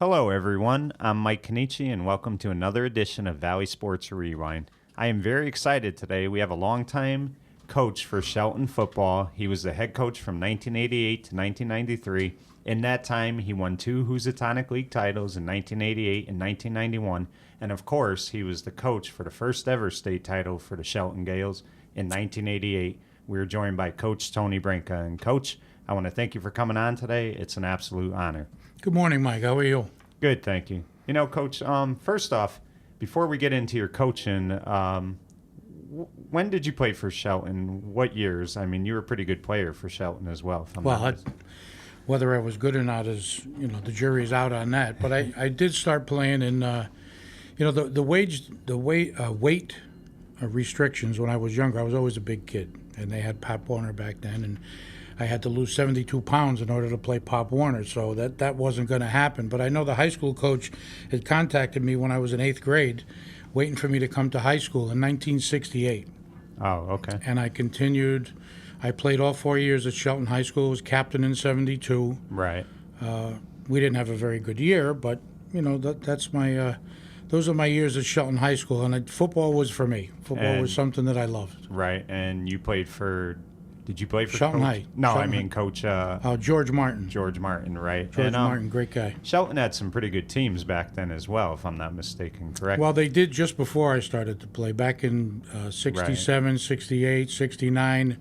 Hello, everyone. I'm Mike Cannici, and welcome to another edition of Valley Sports Rewind. I am very excited today. We have a longtime coach for Shelton football. He was the head coach from 1988 to 1993. In that time, he won 2 Housatonic League titles in 1988 and 1991. And of course, he was the coach for the first ever state title for the Shelton Gales in 1988. We are joined by Coach Tony Branca. And Coach, I want to thank you for coming on today. It's an absolute honor. Good morning, Mike. How are you? Good, thank you. You know, Coach, first off, before we get into your coaching, when did you play for Shelton? What years? I mean, you were a pretty good player for Shelton as well. Whether I was good or not is, the jury's out on that. But I did start playing in, the weight restrictions when I was younger. I was always a big kid, and they had Pop Warner back then, and I had to lose 72 pounds in order to play Pop Warner, so that wasn't going to happen. But I know the high school coach had contacted me when I was in 8th grade, waiting for me to come to high school in 1968. Oh, okay. And I continued. I played all 4 years at Shelton High School, was captain in 72. Right. We didn't have a very good year, but, that's my those are my years at Shelton High School, and football was for me. Football was something that I loved. Right, and you played for... Did you play for Shelton Coach? High? No, Shelton I mean Coach... George Martin. George Martin, right. George Martin, great guy. Shelton had some pretty good teams back then as well, if I'm not mistaken, correct? Well, they did just before I started to play, back in 67, right. 68, 69.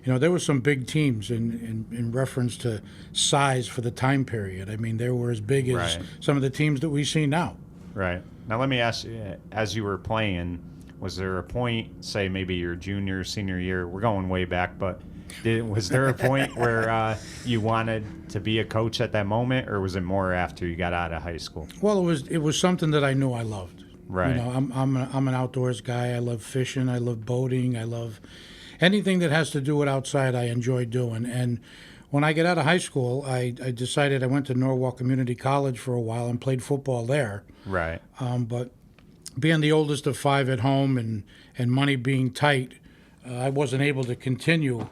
There were some big teams in reference to size for the time period. I mean, they were as big as some of the teams that we see now. Right. Now, let me ask you, as you were playing, was there a point, say maybe your junior, senior year, we're going way back, but was there a point where you wanted to be a coach at that moment, or was it more after you got out of high school? Well, it was something that I knew I loved. Right. I'm an outdoors guy. I love fishing. I love boating. I love anything that has to do with outside. I enjoy doing. And when I got out of high school, I decided I went to Norwalk Community College for a while and played football there. Right. But being the oldest of 5 at home and money being tight, I wasn't able to continue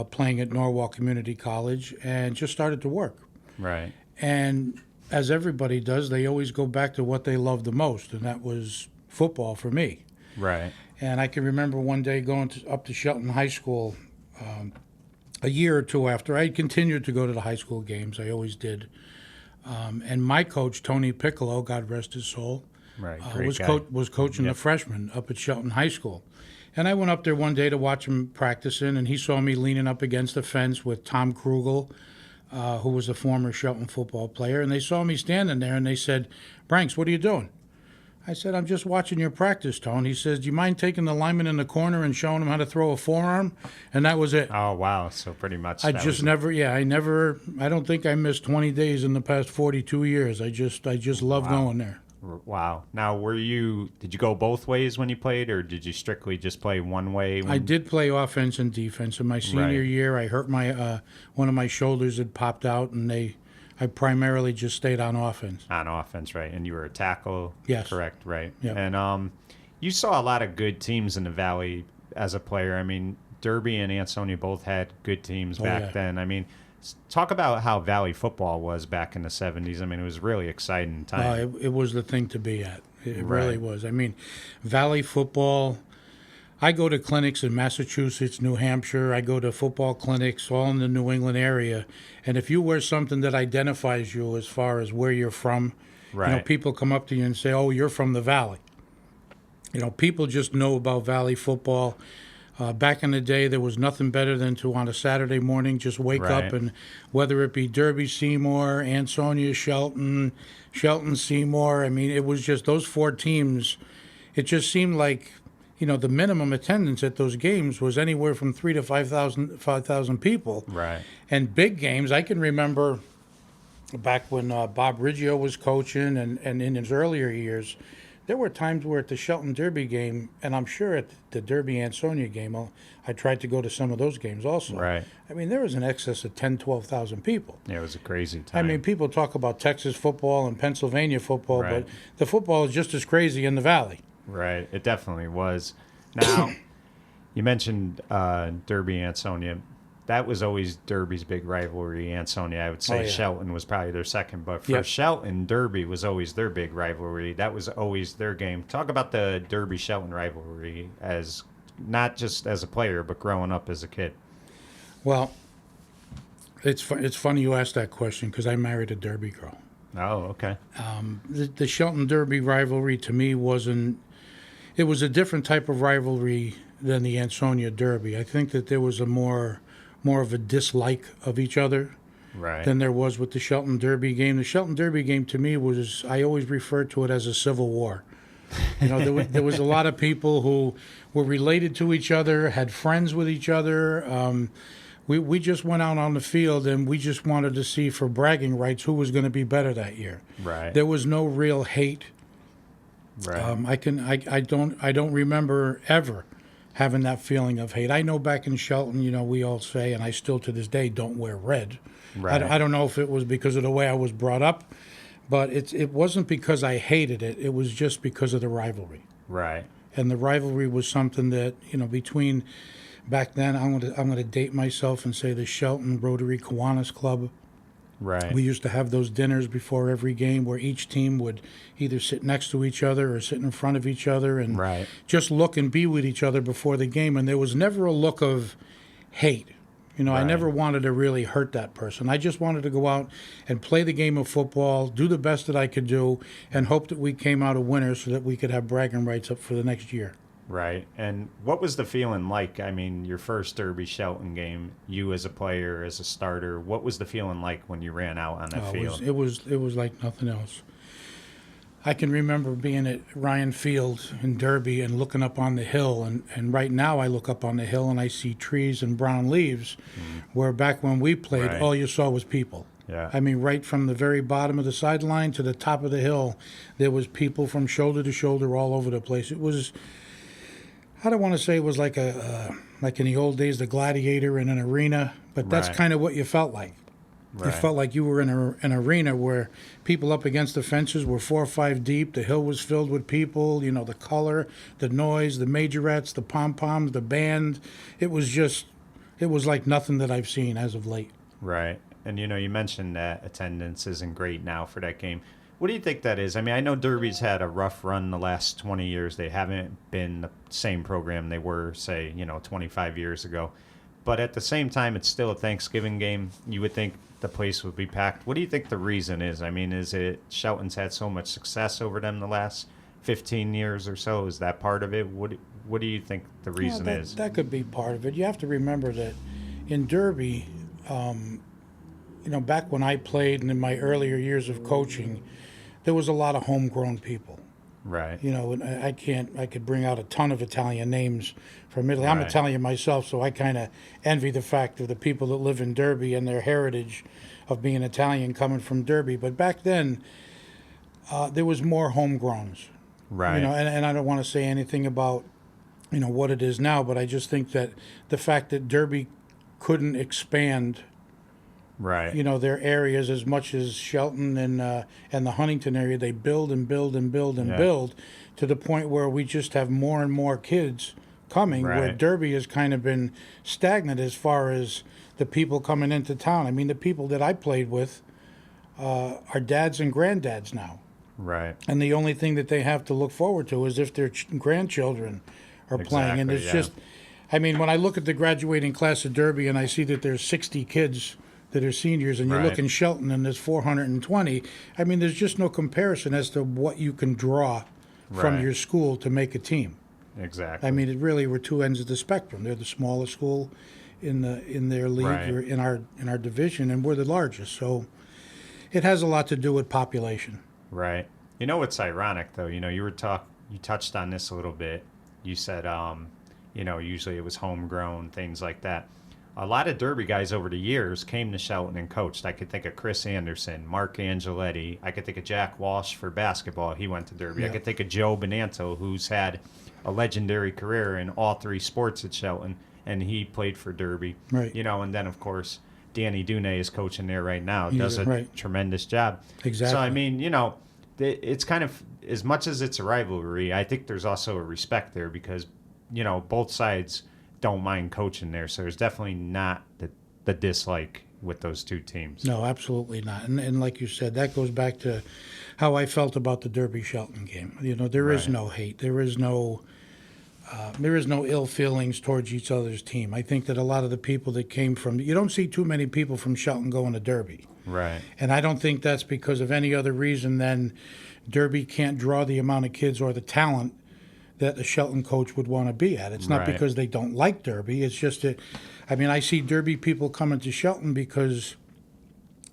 playing at Norwalk Community College and just started to work. Right. And as everybody does, they always go back to what they love the most, and that was football for me. Right. And I can remember one day going up to Shelton High School a year or two after. I continued to go to the high school games. I always did. And my coach, Tony Piccolo, God rest his soul, was coaching the freshmen up at Shelton High School. And I went up there one day to watch him practicing, and he saw me leaning up against the fence with Tom Krugel, who was a former Shelton football player. And they saw me standing there, and they said, "Branks, what are you doing?" I said, "I'm just watching your practice, Tone." He says, "Do you mind taking the lineman in the corner and showing him how to throw a forearm?" And that was it. Oh, wow. So pretty much I don't think I missed 20 days in the past 42 years. I just love going there. Wow. Now, did you go both ways when you played, or did you strictly just play one way? I did play offense and defense. In my senior year, I hurt one of my shoulders had popped out, and I primarily just stayed on offense. On offense, right. And you were a tackle? Yes. Correct, right. Yep. And you saw a lot of good teams in the Valley as a player. I mean, Derby and Ansonia both had good teams back then. I mean, talk about how Valley football was back in the 70s. I mean, it was really exciting time. It was the thing to be at. It really was. I mean, Valley football, I go to clinics in Massachusetts, New Hampshire. I go to football clinics all in the New England area. And if you wear something that identifies you as far as where you're from, people come up to you and say, "Oh, you're from the Valley." People just know about Valley football. Back in the day, there was nothing better than to, on a Saturday morning, just wake up, and whether it be Derby, Seymour, Ansonia, Shelton, Seymour, I mean, it was just those 4 teams. It just seemed like, the minimum attendance at those games was anywhere from 3,000 to 5,000 people. Right. And big games, I can remember back when Bob Riggio was coaching and in his earlier years, there were times where at the Shelton Derby game, and I'm sure at the Derby-Ansonia game, I tried to go to some of those games also. Right. I mean, there was an excess of 10,000, 12,000 people. Yeah, it was a crazy time. I mean, people talk about Texas football and Pennsylvania football, but the football is just as crazy in the Valley. Right. It definitely was. Now, you mentioned Derby-Ansonia. that was always Derby's big rivalry. Ansonia, I would say Oh, yeah. Shelton was probably their second, but for Yep. Shelton, Derby was always their big rivalry. That was always their game. Talk about the Derby Shelton rivalry as not just as a player, but growing up as a kid. Well, it's funny you asked that question because I married a Derby girl. Oh, okay. The Shelton Derby rivalry to me wasn't. It was a different type of rivalry than the Ansonia Derby. I think that there was a more of a dislike of each other Right. than there was with the Shelton Derby game. The Shelton Derby game to me was, I always referred to it as a civil war. You know, there was a lot of people who were related to each other, had friends with each other. We just went out on the field and we just wanted to see for bragging rights who was going to be better that year. Right. There was no real hate. Right. I don't remember ever having that feeling of hate. I know back in Shelton, you know, we all say, and I still to this day don't wear red. Right. I don't know if it was because of the way I was brought up, but it wasn't because I hated it. It was just because of the rivalry. Right. And the rivalry was something that, you know, between back then, I'm going to date myself and say the Shelton Rotary Kiwanis Club. Right. We used to have those dinners before every game where each team would either sit next to each other or sit in front of each other and Right. just look and be with each other before the game. And there was never a look of hate. You know, I Right. never wanted to really hurt that person. I just wanted to go out and play the game of football, do the best that I could do, and hope that we came out a winner so that we could have bragging rights up for the next year. Right. And what was the feeling like? I mean, your first Derby Shelton game, you as a player, as a starter, what was the feeling like when you ran out on that field? It was like nothing else. I can remember being at Ryan Field in Derby and looking up on the hill, and right now I look up on the hill and I see trees and brown leaves, where back when we played, Right. all you saw was people. Yeah. I mean, right from the very bottom of the sideline to the top of the hill, there was people from shoulder to shoulder all over the place. It was, I don't want to say it was like like in the old days, the gladiator in an arena, but that's Right. kind of what you felt like. Right. It felt like you were in an arena where people up against the fences were 4 or 5 deep. The hill was filled with people. You know, the color, the noise, the majorettes, the pom-poms, the band. It was like nothing that I've seen as of late. Right. And, you know, you mentioned that attendance isn't great now for that game. What do you think that is? I mean, I know Derby's had a rough run the last 20 years. They haven't been the same program they were, say, 25 years ago. But at the same time, it's still a Thanksgiving game. You would think the place would be packed. What do you think the reason is? I mean, is it Shelton's had so much success over them the last 15 years or so? Is that part of it? What do you think the reason is? That could be part of it. You have to remember that in Derby, back when I played and in my earlier years of coaching, there was a lot of homegrown people. Right. And I could bring out a ton of Italian names from Italy. I'm Right. Italian myself, so I kind of envy the fact of the people that live in Derby and their heritage of being Italian coming from Derby. But back then, there was more homegrowns. Right. And I don't want to say anything about, what it is now, but I just think that the fact that Derby couldn't expand Right. their areas as much as Shelton and the Huntington area. They build and build and build and Yeah. build to the point where we just have more and more kids coming, where Right. Derby has kind of been stagnant as far as the people coming into town. I mean, the people that I played with are dads and granddads now. Right. And the only thing that they have to look forward to is if their grandchildren are playing. And it's Exactly, yeah. I mean, when I look at the graduating class of Derby and I see that there's 60 kids that are seniors, and you Right. look in Shelton and there's 420, I mean, there's just no comparison as to what you can draw from Right. your school to make a team. Exactly. I mean, it really were two ends of the spectrum. They're the smallest school in their league Right. or in our division, and we're the largest. So it has a lot to do with population. Right. You know what's ironic though? You touched on this a little bit. You said, usually it was homegrown, things like that. A lot of Derby guys over the years came to Shelton and coached. I could think of Chris Anderson, Mark Angeletti. I could think of Jack Walsh for basketball. He went to Derby. Yeah. I could think of Joe Benanto, who's had a legendary career in all 3 sports at Shelton, and he played for Derby. Right. And then, of course, Danny Dune is coaching there right now. Does a right. tremendous job. Exactly. So, I mean, it's kind of, as much as it's a rivalry, I think there's also a respect there because, both sides don't mind coaching there. So there's definitely not the dislike with those two teams. No, absolutely not. And like you said, that goes back to how I felt about the Derby Shelton game. You know, there is no hate. There is no ill feelings towards each other's team. I think that a lot of the people that came from, you don't see too many people from Shelton going to Derby. Right. And I don't think that's because of any other reason than Derby can't draw the amount of kids or the talent that a Shelton coach would want to be at. It's not because they don't like Derby. It's just that, I mean, I see Derby people coming to Shelton because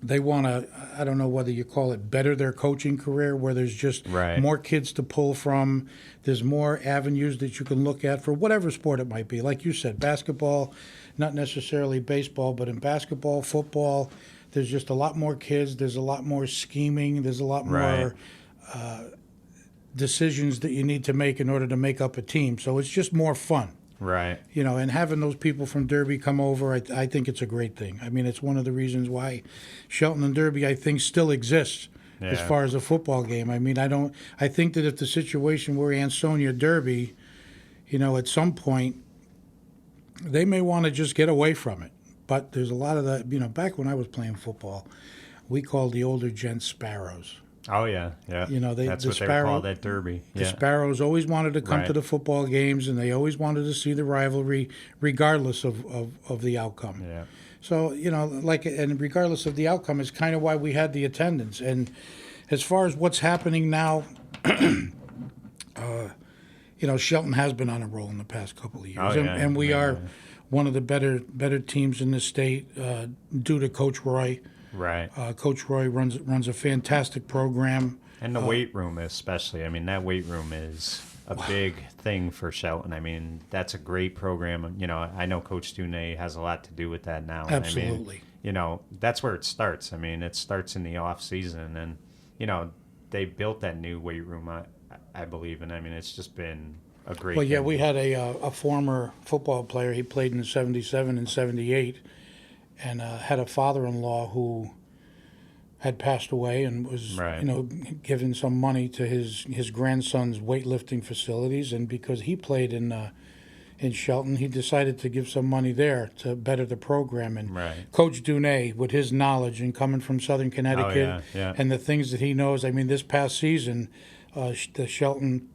they want to, I don't know whether you call it better their coaching career, where there's just more kids to pull from. There's more avenues that you can look at for whatever sport it might be. Like you said, basketball, not necessarily baseball, but in basketball, football, there's just a lot more kids. There's a lot more scheming. There's a lot more decisions that you need to make in order to make up a team. So it's just more fun. Right. You know, and having those people from Derby come over, I think it's a great thing. I mean, it's one of the reasons why Shelton and Derby, I think, still exists as far as a football game. I mean, I think that if the situation were Ansonia Derby, you know, at some point, they may want to just get away from it. But there's a lot of that, you know, back when I was playing football, we called the older gents sparrows. Oh, yeah, yeah. You know, that's what they were called at Derby. The Sparrows always wanted to come to the football games, and they always wanted to see the rivalry, regardless of the outcome. Yeah. So, you know, and regardless of the outcome is kind of why we had the attendance. And as far as what's happening now, you know, Shelton has been on a roll in the past couple of years, and we are one of the better teams in the state due to Coach Roy. Right. Coach Roy runs a fantastic program. And the weight room especially. I mean, that weight room is a big thing for Shelton. I mean, that's a great program. You know, I know Coach Dunay has a lot to do with that now. Absolutely. I mean, you know, that's where it starts. I mean, it starts in the off season, and you know, they built that new weight room, I believe, and I mean, it's just been a great. Well, yeah, thing. we had a former football player. He played in '77 and '78. And had a father-in-law who had passed away and was, you know, giving some money to his grandson's weightlifting facilities. And because he played in Shelton, he decided to give some money there to better the program. And Coach Dunay, with his knowledge and coming from Southern Connecticut and the things that he knows, I mean, this past season, the Shelton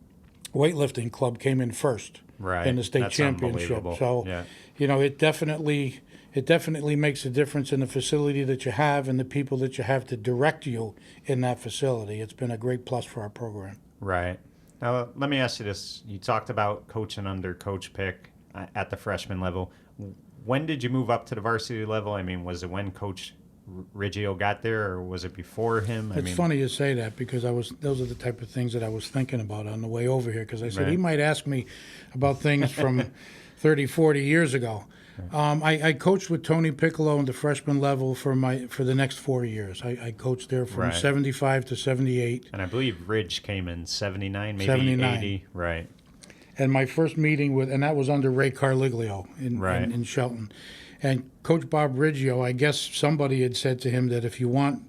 weightlifting club came in first in the state championship. So, you know, it definitely makes a difference in the facility that you have and the people that you have to direct you in that facility. It's been a great plus for our program. Right. Now, let me ask you this. You talked about coaching under Coach Pick at the freshman level. When did you move up to the varsity level? I mean, was it when Coach Riggio got there, or was it before him? It's funny you say that, because those are the type of things that I was thinking about on the way over here, because I said he might ask me about things from 30, 40 years ago. I coached with Tony Piccolo in the freshman level for the next 4 years. I coached there from 75 to 78. And I believe Ridge came in 79, maybe 79. 80. Right. And my first meeting and that was under Ray Carliglio in Shelton. And Coach Bob Riggio, I guess somebody had said to him that if you want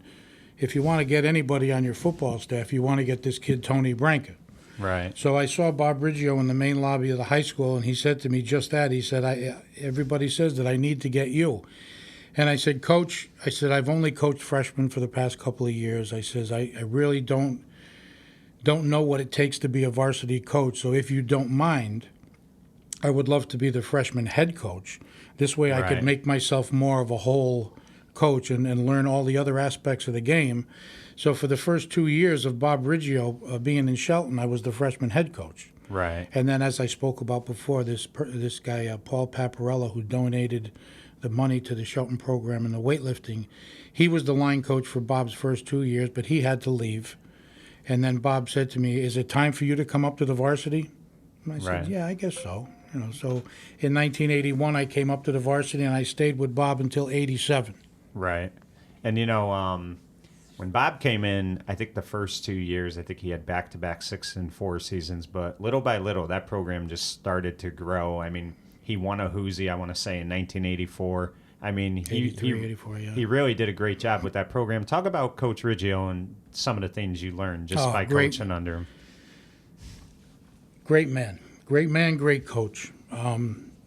to get anybody on your football staff, you want to get this kid Tony Branca. Right. So I saw Bob Riggio in the main lobby of the high school, and he said to me just that. He said, everybody says that I need to get you. And I said, Coach, I've only coached freshmen for the past couple of years. I says, I really don't know what it takes to be a varsity coach. So if you don't mind, I would love to be the freshman head coach. This way I could make myself more of a whole coach and learn all the other aspects of the game. So for the first 2 years of Bob Riggio being in Shelton, I was the freshman head coach. Right. And then, as I spoke about before, this guy, Paul Paparella, who donated the money to the Shelton program and the weightlifting, he was the line coach for Bob's first 2 years, but he had to leave. And then Bob said to me, is it time for you to come up to the varsity? And I said, yeah, I guess so. You know, so in 1981, I came up to the varsity, and I stayed with Bob until 87. Right. And, you know, when Bob came in, I think the first 2 years, I think he had back-to-back 6 and 4 seasons. But little by little, that program just started to grow. I mean, he won a Whoosy, I want to say, in 1984. I mean, 84, he really did a great job with that program. Talk about Coach Riggio and some of the things you learned just by coaching under him. Great man, great coach.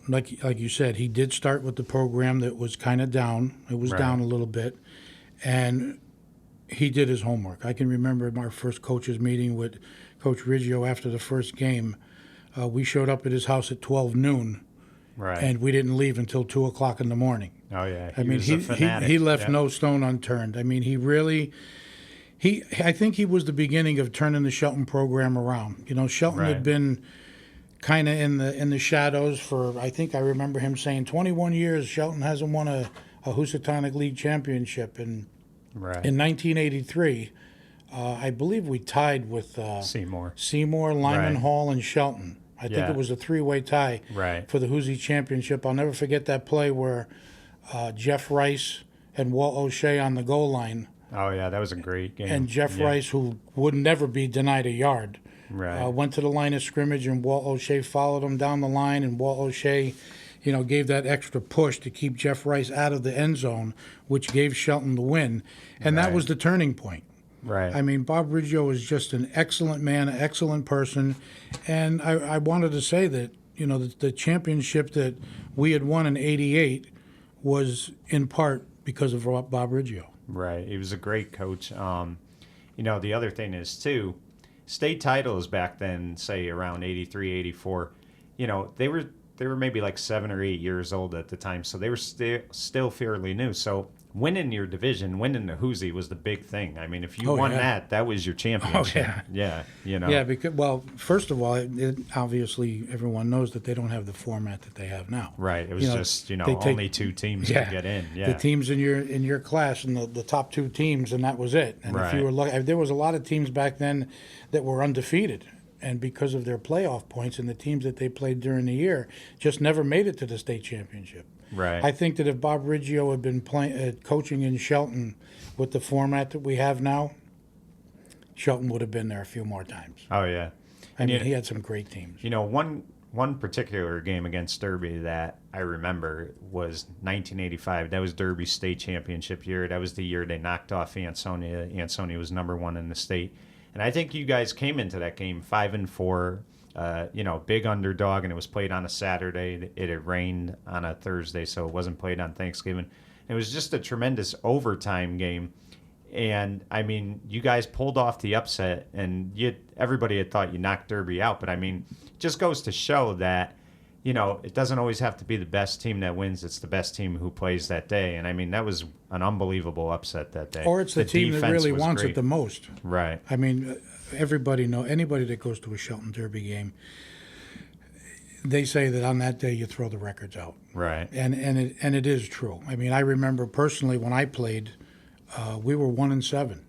like you said, he did start with the program that was kind of down. It was down a little bit, and he did his homework. I can remember our first coaches meeting with Coach Riggio after the first game. We showed up at his house at 12 noon, and we didn't leave until 2 o'clock in the morning. Oh yeah, I mean, he left no stone unturned. I mean, I think he was the beginning of turning the Shelton program around. You know, Shelton had been kind of in the shadows for, I think I remember him saying 21 years Shelton hasn't won a Housatonic League championship. And in 1983, I believe we tied with Seymour, Lyman Hall, and Shelton. I think it was a three-way tie for the Hoosie championship. I'll never forget that play where Jeff Rice and Walt O'Shea on the goal line. Oh, yeah, that was a great game. And Jeff Rice, who would never be denied a yard, went to the line of scrimmage, and Walt O'Shea followed him down the line, and Walt O'Shea, gave that extra push to keep Jeff Rice out of the end zone, which gave Shelton the win. And that was the turning point. Right. I mean, Bob Riggio is just an excellent man, an excellent person. And I wanted to say that, the championship that we had won in '88 was in part because of Bob Riggio. Right. He was a great coach. The other thing is, too, state titles back then, say around 83, 84, they were maybe like 7 or 8 years old at the time, so they were still fairly new. So winning your division, winning the Hoosie was the big thing. I mean, if you won that was your championship. Oh, yeah. Yeah, because, first of all, it obviously everyone knows that they don't have the format that they have now. Right. It was only 2 teams to get in. Yeah. The teams in your class and the top 2 teams, and that was it. And if you were lucky, there was a lot of teams back then that were undefeated. And because of their playoff points and the teams that they played during the year, just never made it to the state championship. Right. I think that if Bob Riggio had been coaching in Shelton with the format that we have now, Shelton would have been there a few more times. Oh yeah, I mean, he had some great teams. One particular game against Derby that I remember was 1985. That was Derby's state championship year. That was the year they knocked off Ansonia. Ansonia was number 1 in the state. And I think you guys came into that game 5-4, big underdog, and it was played on a Saturday. It had rained on a Thursday, so it wasn't played on Thanksgiving. It was just a tremendous overtime game. And, I mean, you guys pulled off the upset, and everybody had thought you knocked Derby out. But, I mean, it just goes to show that, it doesn't always have to be the best team that wins. It's the best team who plays that day. And, I mean, that was an unbelievable upset that day. Or it's the team that really wants it the most. Right. I mean, anybody that goes to a Shelton Derby game, they say that on that day you throw the records out. Right. And it is true. I mean, I remember personally when I played, we were 1-7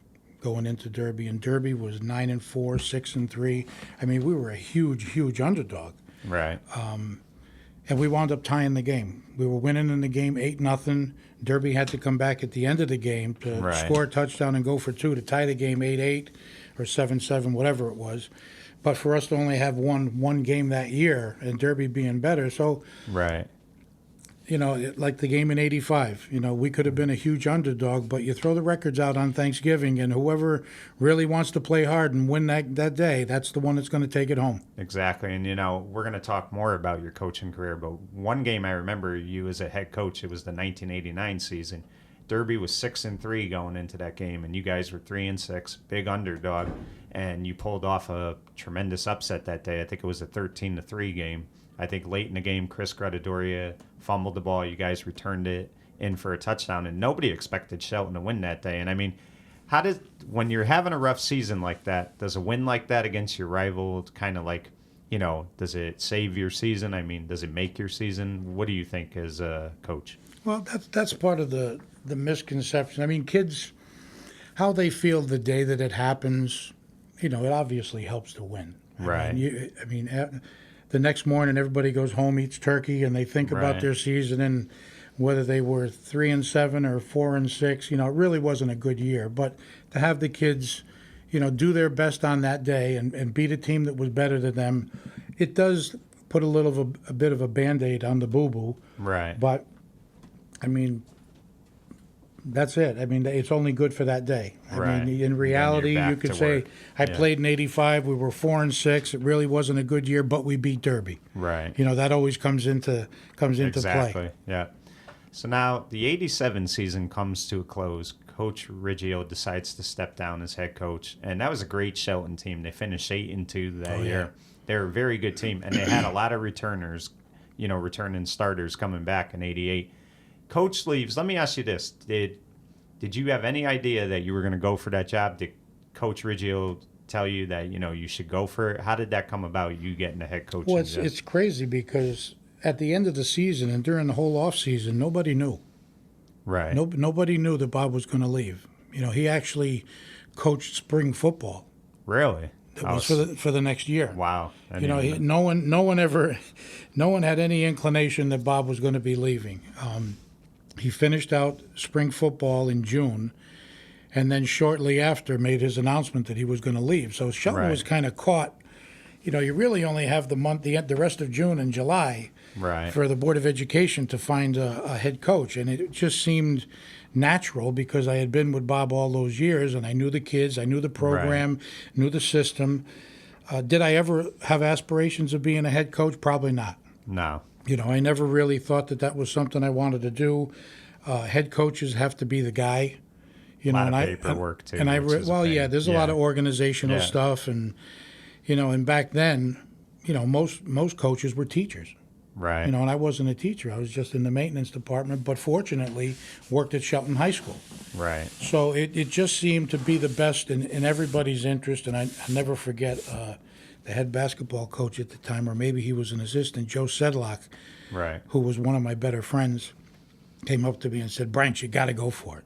going into Derby, and Derby was 9-4, 6-3. I mean, we were a huge underdog. Right. And we wound up tying the game. We were winning in the game 8-0. Derby had to come back at the end of the game to score a touchdown and go for 2 to tie the game 8-8 or 7-7, whatever it was. But for us to only have one game that year, and Derby being better, so like the game in '85, we could have been a huge underdog, but you throw the records out on Thanksgiving, and whoever really wants to play hard and win that day, that's the one that's going to take it home. Exactly. And, we're going to talk more about your coaching career, but one game I remember you as a head coach, it was the 1989 season. Derby was 6-3 going into that game, and you guys were 3-6, big underdog, and you pulled off a tremendous upset that day. I think it was a 13-3 game. I think late in the game, Chris Gradadoria fumbled the ball. You guys returned it in for a touchdown, and nobody expected Shelton to win that day. And I mean, when you're having a rough season like that, does a win like that against your rival kind of like, does it save your season? I mean, does it make your season? What do you think as a coach? Well, that's part of the misconception. I mean, kids, how they feel the day that it happens, it obviously helps to win. Right. The next morning, everybody goes home, eats turkey, and they think about their season and whether they were 3-7 or 4-6. It really wasn't a good year. But to have the kids, do their best on that day and beat a team that was better than them, it does put a bit of a Band-Aid on the boo-boo. Right. But, I mean, That's it. I mean, it's only good for that day. Right. I mean, in Then you're reality, back you could to say, work. I Yeah. played in '85. We were 4-6. It really wasn't a good year, but we beat Derby. Right. You know, that always comes into play. Exactly. Yeah. So now the 87 season comes to a close. Coach Riggio decides to step down as head coach, and that was a great Shelton team. They finished 8-2 that year. They're a very good team, and they had a lot of returners, returning starters coming back in '88. Coach leaves. Let me ask you this: Did you have any idea that you were going to go for that job? Did Coach Riggio tell you that you should go for it? How did that come about? You getting the head coaching Well, job? it's crazy because at the end of the season and during the whole off season, nobody knew. Right. Nobody knew that Bob was going to leave. He actually coached spring football. Really? It was for the next year. Wow. No one had any inclination that Bob was going to be leaving. He finished out spring football in June, and then shortly after made his announcement that he was going to leave. So Shelton was kind of caught. You really only have the rest of June and July for the Board of Education to find a head coach, and it just seemed natural because I had been with Bob all those years, and I knew the kids, I knew the program, knew the system. Did I ever have aspirations of being a head coach? Probably not. No. I never really thought that was something I wanted to do. Head coaches have to be the guy. A lot of paperwork too. And there's a lot of organizational stuff, and and back then, most coaches were teachers. Right. And I wasn't a teacher. I was just in the maintenance department, but fortunately worked at Shelton High School. Right. So it just seemed to be the best in everybody's interest. And I never forget the head basketball coach at the time, or maybe he was an assistant, Joe Sedlock, who was one of my better friends, came up to me and said, "Branch, you got to go for it.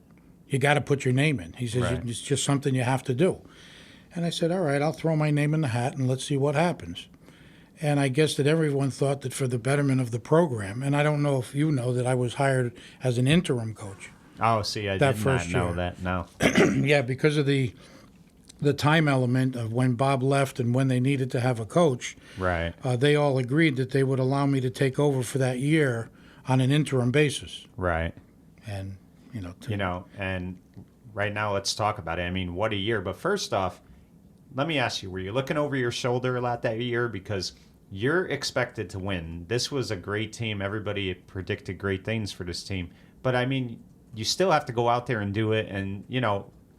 You got to put your name in." He says, "It's just something you have to do." And I said, "All right, I'll throw my name in the hat and let's see what happens." And I guess that everyone thought that for the betterment of the program, and I don't know if you know that I was hired as an interim coach. Oh, see, I did not know that. No. Yeah, because of the time element of when Bob left and when they needed to have a coach. Right. They all agreed that they would allow me to take over for that year on an interim basis. Right. And and right now let's talk about it. I mean, what a year! But first off, let me ask you: were you looking over your shoulder a lot that year? Because you're expected to win. This was a great team. Everybody predicted great things for this team. But I mean, you still have to go out there and do it. And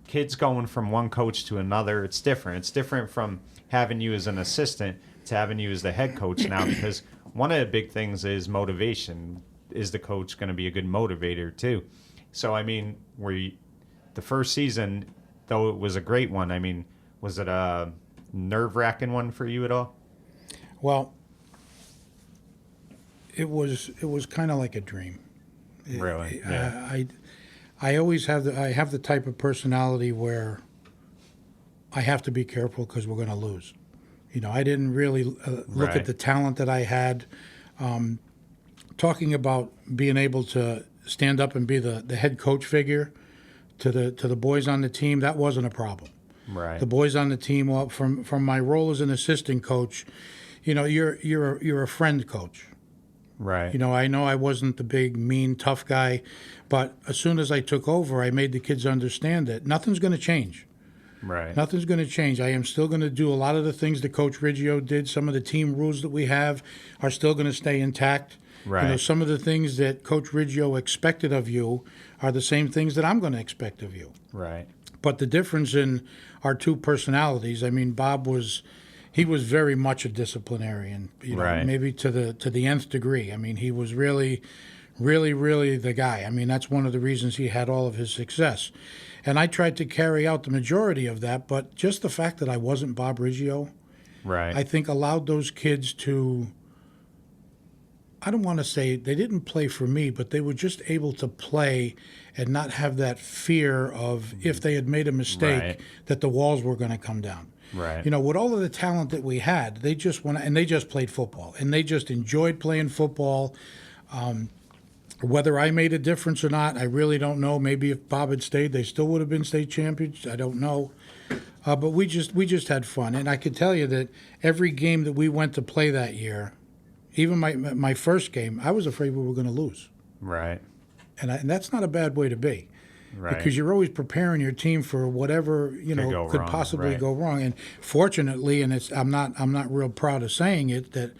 kids going from one coach to another, it's different. It's different from having you as an assistant to having you as the head coach now, because one of the big things is motivation. Is the coach going to be a good motivator too? So, I mean, the first season, though it was a great one, I mean, was it a nerve-wracking one for you at all? Well, it was kind of like a dream. Really? Yeah. I always have the type of personality where I have to be careful because we're going to lose. I didn't really look at the talent that I had. Talking about being able to stand up and be the head coach figure to the boys on the team, that wasn't a problem. Right. The boys on the team, well, from my role as an assistant coach, you're a friend coach. Right. I know I wasn't the big, mean, tough guy, but as soon as I took over, I made the kids understand that nothing's going to change. Right. Nothing's going to change. I am still going to do a lot of the things that Coach Riggio did. Some of the team rules that we have are still going to stay intact. Right. Some of the things that Coach Riggio expected of you are the same things that I'm going to expect of you. Right. But the difference in our two personalities, I mean, Bob was very much a disciplinarian, maybe to the nth degree. I mean, he was really, really, really the guy. I mean, that's one of the reasons he had all of his success. And I tried to carry out the majority of that, but just the fact that I wasn't Bob Riggio, right, I think allowed those kids to, I don't want to say they didn't play for me, but they were just able to play and not have that fear of if they had made a mistake that the walls were going to come down. Right. With all of the talent that we had, they just went and they just played football, and they just enjoyed playing football. Whether I made a difference or not, I really don't know. Maybe if Bob had stayed, they still would have been state champions. I don't know. But we just had fun, and I can tell you that every game that we went to play that year, even my first game, I was afraid we were going to lose. Right. And that's not a bad way to be. Right. because you're always preparing your team for whatever could wrong, possibly right. go wrong. And fortunately, and I'm not real proud of saying it, that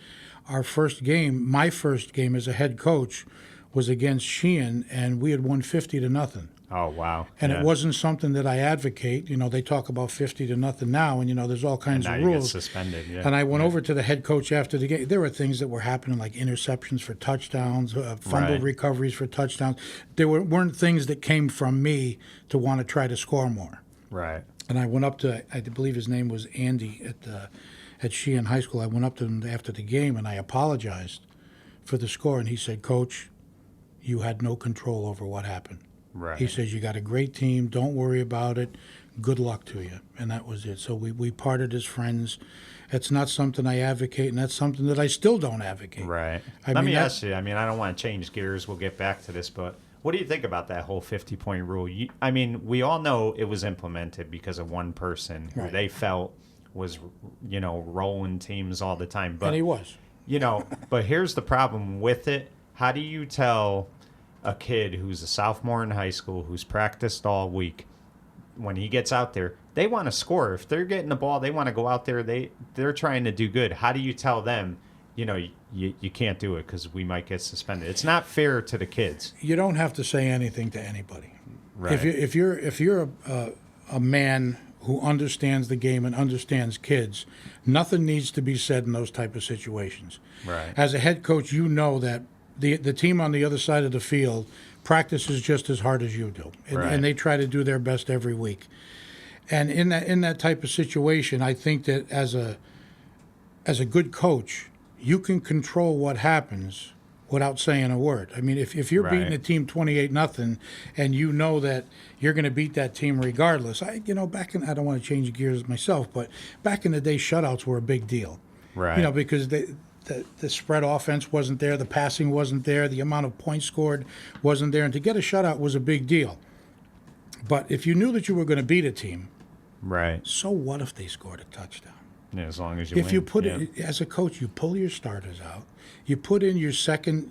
our first game, my first game as a head coach, was against Sheehan, and we had won 50-0. Oh, wow. And Yeah. it wasn't something that I advocate. They talk about 50-0 now, and there's all kinds Now of you get rules. suspended. Yeah. And I went over to the head coach after the game. There were things that were happening, like interceptions for touchdowns, fumble Right. recoveries for touchdowns. There weren't things that came from me to want to try to score more. Right. And I went up to, I believe his name was Andy at Sheehan High School. I went up to him after the game and I apologized for the score. And he said, "Coach, you had no control over what happened." Right. He says, "You got a great team. Don't worry about it. Good luck to you." And that was it. So we parted as friends. It's not something I advocate, and that's something that I still don't advocate. Right. I Let mean, me ask you. I mean, I don't want to change gears. We'll get back to this, but what do you think about that whole 50-point rule? I mean, we all know it was implemented because of one person who Right. they felt was, rolling teams all the time. But And he was. But here's the problem with it. How do you tell a kid who's a sophomore in high school who's practiced all week, when he gets out there, they want to score. If they're getting the ball, they want to go out there. They're trying to do good. How do you tell them, you can't do it because we might get suspended? It's not fair to the kids. You don't have to say anything to anybody. Right. If you're a man who understands the game and understands kids, nothing needs to be said in those type of situations. Right. As a head coach, you know that the team on the other side of the field practices just as hard as you do, Right. and they try to do their best every week. And in that type of situation, I think that as a good coach, you can control what happens without saying a word. I mean, if you're Right. beating a team 28-0, and you know that you're going to beat that team regardless. I don't want to change gears myself, but back in the day, shutouts were a big deal. Right. Because the spread offense wasn't there, the passing wasn't there, the amount of points scored wasn't there, and to get a shutout was a big deal. But if you knew that you were going to beat a team, Right. so what if they scored a touchdown? Yeah, as long as you If win. you put yeah. it as a coach, you pull your starters out, you put in your second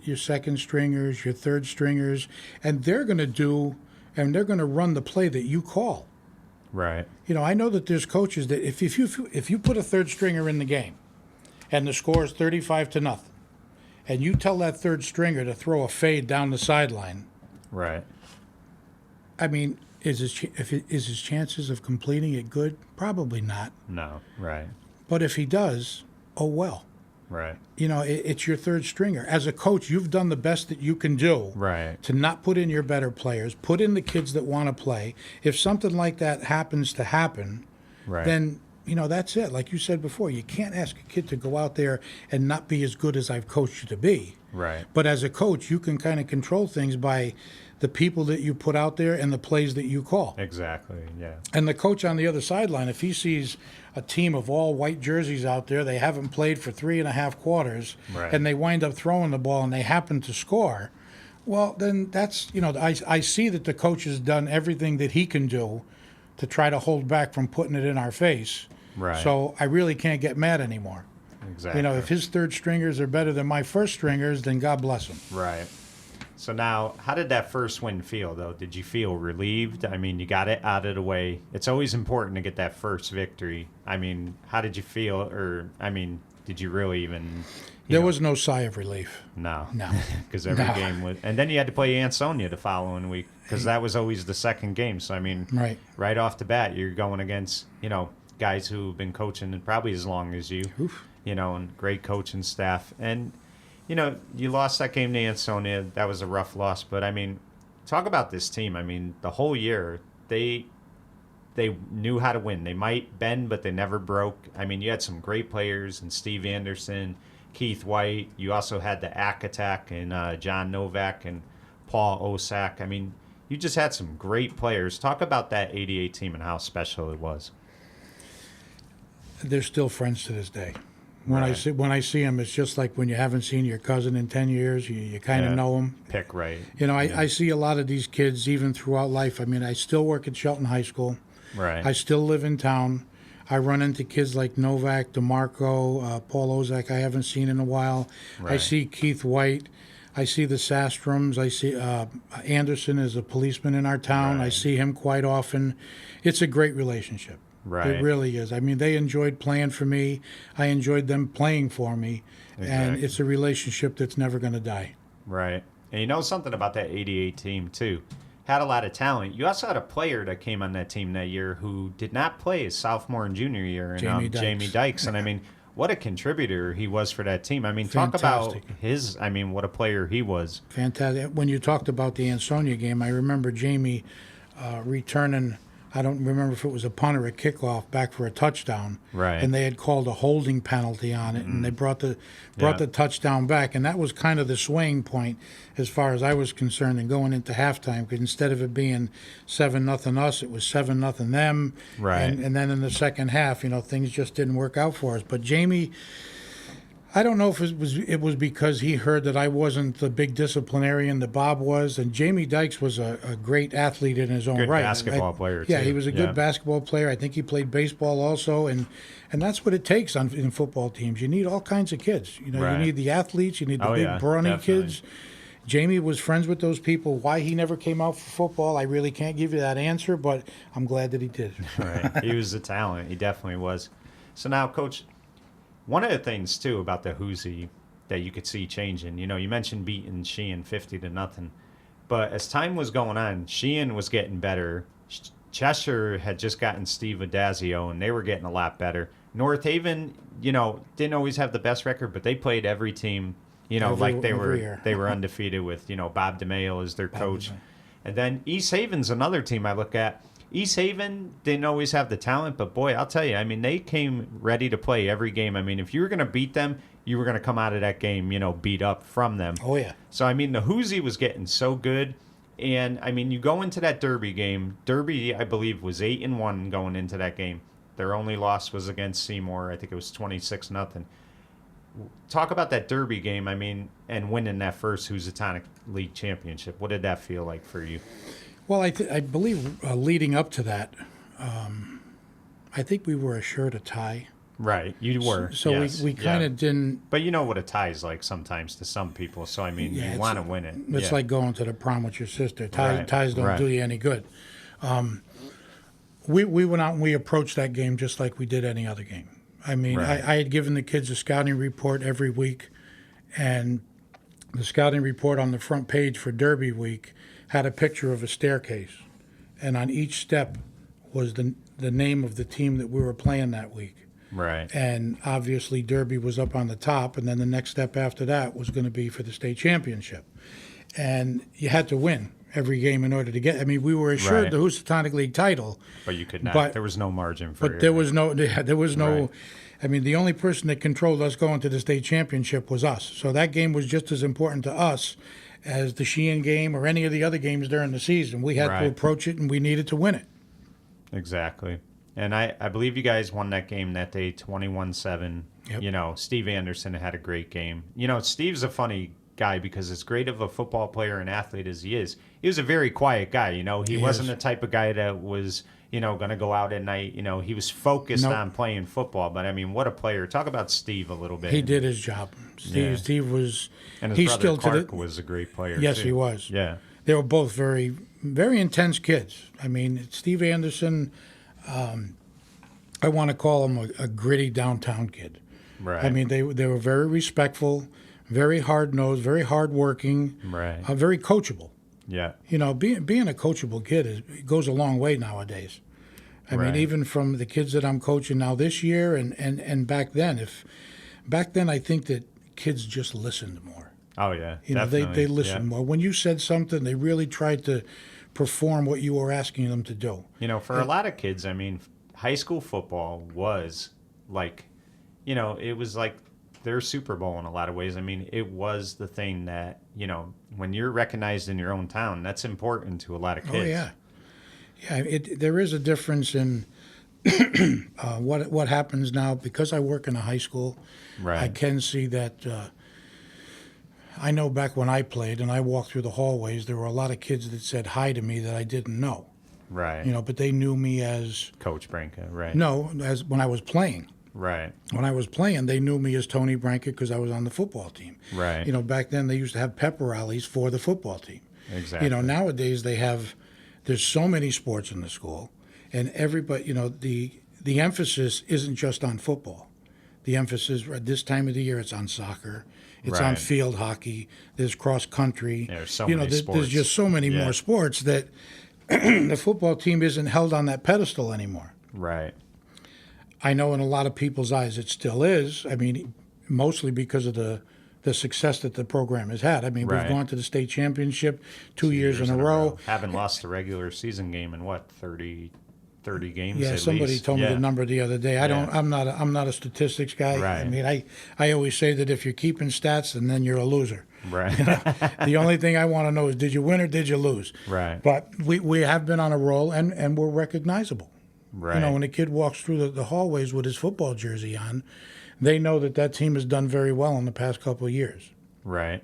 stringers, your third stringers, and they're going to run the play that you call. Right. I know that there's coaches that if you put a third stringer in the game, and the score is 35-0, and you tell that third stringer to throw a fade down the sideline, Right. I mean, is his chances of completing it good? Probably not. No. Right. But if he does, oh well. Right. It's your third stringer. As a coach, you've done the best that you can do Right. to not put in your better players, put in the kids that want to play. If something like that happens to happen, Right. then that's it. Like you said before, you can't ask a kid to go out there and not be as good as I've coached you to be. Right. But as a coach, you can kind of control things by the people that you put out there and the plays that you call. Exactly. Yeah. And the coach on the other sideline, if he sees a team of all white jerseys out there, they haven't played for 3.5 quarters, Right. and they wind up throwing the ball and they happen to score, well, then that's, I see that the coach has done everything that he can do to try to hold back from putting it in our face. Right. So I really can't get mad anymore. Exactly. If his third stringers are better than my first stringers, then God bless him. Right. So now, how did that first win feel, though? Did you feel relieved? I mean, you got it out of the way. It's always important to get that first victory. I mean, how did you feel? Or, I mean, did you really even... There was no sigh of relief. No. No. Because every No. game was... And then you had to play Ansonia the following week, because that was always the second game. So, I mean, Right. off the bat, you're going against, guys who've been coaching probably as long as you, Oof. and great coaching staff. And, you lost that game to Ansonia. That was a rough loss. But, I mean, talk about this team. I mean, the whole year, they knew how to win. They might bend, but they never broke. I mean, you had some great players and Steve Anderson, Keith White. You also had the Ack Attack and John Novak and Paul Osak. I mean, you just had some great players. Talk about that 88 team and how special it was. They're still friends to this day. When Right. I see them, it's just like when you haven't seen your cousin in 10 years. You kind of Yeah. know them. Pick right. I see a lot of these kids even throughout life. I mean, I still work at Shelton High School. Right. I still live in town. I run into kids like Novak, DeMarco, Paul Ozak I haven't seen in a while. I Right. see Keith White. I see the Sastrums. I see Anderson is a policeman in our town. I see him quite often. It's a great relationship. Right. It really is. I mean, they enjoyed playing for me. I enjoyed them playing for me. And it's a relationship that's never going to die. Right. And you know something about that 88 team, too? Had a lot of talent. You also had a player that came on that team that year who did not play his sophomore and junior year, and Jamie Dykes. And I mean, what a contributor he was for that team. I mean, Fantastic. Talk about what a player he was. Fantastic. When you talked about the Ansonia game, I remember Jamie returning. I don't remember if it was a punt or a kickoff back for a touchdown. Right. And they had called a holding penalty on it, and they brought the touchdown back, and that was kind of the swaying point as far as I was concerned. And going into halftime, because instead of it being 7-0 us, it was 7-0 them. Right. And then in the second half, things just didn't work out for us. But Jamie, I don't know if it was because he heard that I wasn't the big disciplinarian that Bob was, and Jamie Dykes was a great athlete in his own Good right. basketball player, too. Yeah, he was a good basketball player. I think he played baseball also, and that's what it takes in football teams. You need all kinds of kids. You need the athletes, you need the big brawny kids. Jamie was friends with those people. Why he never came out for football, I really can't give you that answer, but I'm glad that he did. Right. He was a talent. He definitely was. So now, Coach, one of the things, too, about the Hoosie that you could see changing, you mentioned beating Sheehan 50-0. But as time was going on, Sheehan was getting better. Cheshire had just gotten Steve Adazio, and they were getting a lot better. North Haven, didn't always have the best record, but they played every team, like they were undefeated with, Bob DeMayo as their coach. And then East Haven's another team I look at. East Haven didn't always have the talent, but boy, I'll tell you, I mean, they came ready to play every game. I mean, if you were going to beat them, you were going to come out of that game, beat up from them. Oh, yeah. So, I mean, the Hoosie was getting so good. And, I mean, you go into that Derby game. Derby, I believe, was 8-1 going into that game. Their only loss was against Seymour. I think it was 26-0. Talk about that Derby game, I mean, and winning that first Housatonic League championship. What did that feel like for you? Well, I believe leading up to that, I think we were assured a tie. Right, you were. So yes, we kind of didn't. But you know what a tie is like sometimes to some people. So, I mean, you want to win it. It's like going to the prom with your sister. Ties don't do you any good. We went out and we approached that game just like we did any other game. I mean, I had given the kids a scouting report every week, and the scouting report on the front page for Derby week had a picture of a staircase, and on each step was the name of the team that we were playing that week. Right. And obviously Derby was up on the top, and then the next step after that was going to be for the state championship. And you had to win every game in order to get. I mean, we were assured the Housatonic League title, but you could not. There was no margin for. But there was no. Right. I mean, the only person that controlled us going to the state championship was us. So that game was just as important to us as the Sheehan game or any of the other games during the season. We had to approach it, and we needed to win it. Exactly. And I believe you guys won that game that day 21-7. Yep. Steve Anderson had a great game. Steve's a funny guy because as great of a football player and athlete as he is, he was a very quiet guy. He wasn't the type of guy that was, going to go out at night. He was focused on playing football. But, I mean, what a player. Talk about Steve a little bit. He did his job. Steve was... And his brother Clark was a great player, Yes, too. he was. Yeah. They were both very, very intense kids. I mean, Steve Anderson, I want to call him a gritty downtown kid. Right. I mean, they were very respectful, very hard-nosed, very hardworking, very coachable. Yeah. Being a coachable kid goes a long way nowadays. I mean, even from the kids that I'm coaching now this year and back then. Back then, I think that kids just listened more. Oh, yeah. They listened more. When you said something, they really tried to perform what you were asking them to do. For a lot of kids, I mean, high school football was like, it was like their Super Bowl in a lot of ways. I mean, it was the thing that, when you're recognized in your own town, that's important to a lot of kids. Oh, yeah. Yeah, there is a difference in what happens now. Because I work in a high school, I can see that. I know back when I played and I walked through the hallways, there were a lot of kids that said hi to me that I didn't know. Right. But they knew me as... Coach Branca, right. No, as when I was playing. Right. When I was playing, they knew me as Tony Branca because I was on the football team. Right. Back then they used to have pep rallies for the football team. Exactly. Nowadays there's so many sports in the school, and everybody, the emphasis isn't just on football. The emphasis at this time of the year, it's on soccer, it's on Right. field hockey, there's cross country. There's so many sports. There's just so many more sports that the football team isn't held on that pedestal anymore. Right. I know in a lot of people's eyes it still is. I mean, mostly because of the success that the program has had. I mean, Right. we've gone to the state championship two years in a row. Haven't lost a regular season game in what, 30 games Yeah, at somebody least? told me the number the other day. I'm not a statistics guy. Right. I mean, I always say that if you're keeping stats, then you're a loser. Right. The only thing I want to know is, did you win or did you lose? Right. But we have been on a roll, and we're recognizable. Right. When a kid walks through the hallways with his football jersey on, they know that team has done very well in the past couple of years. Right.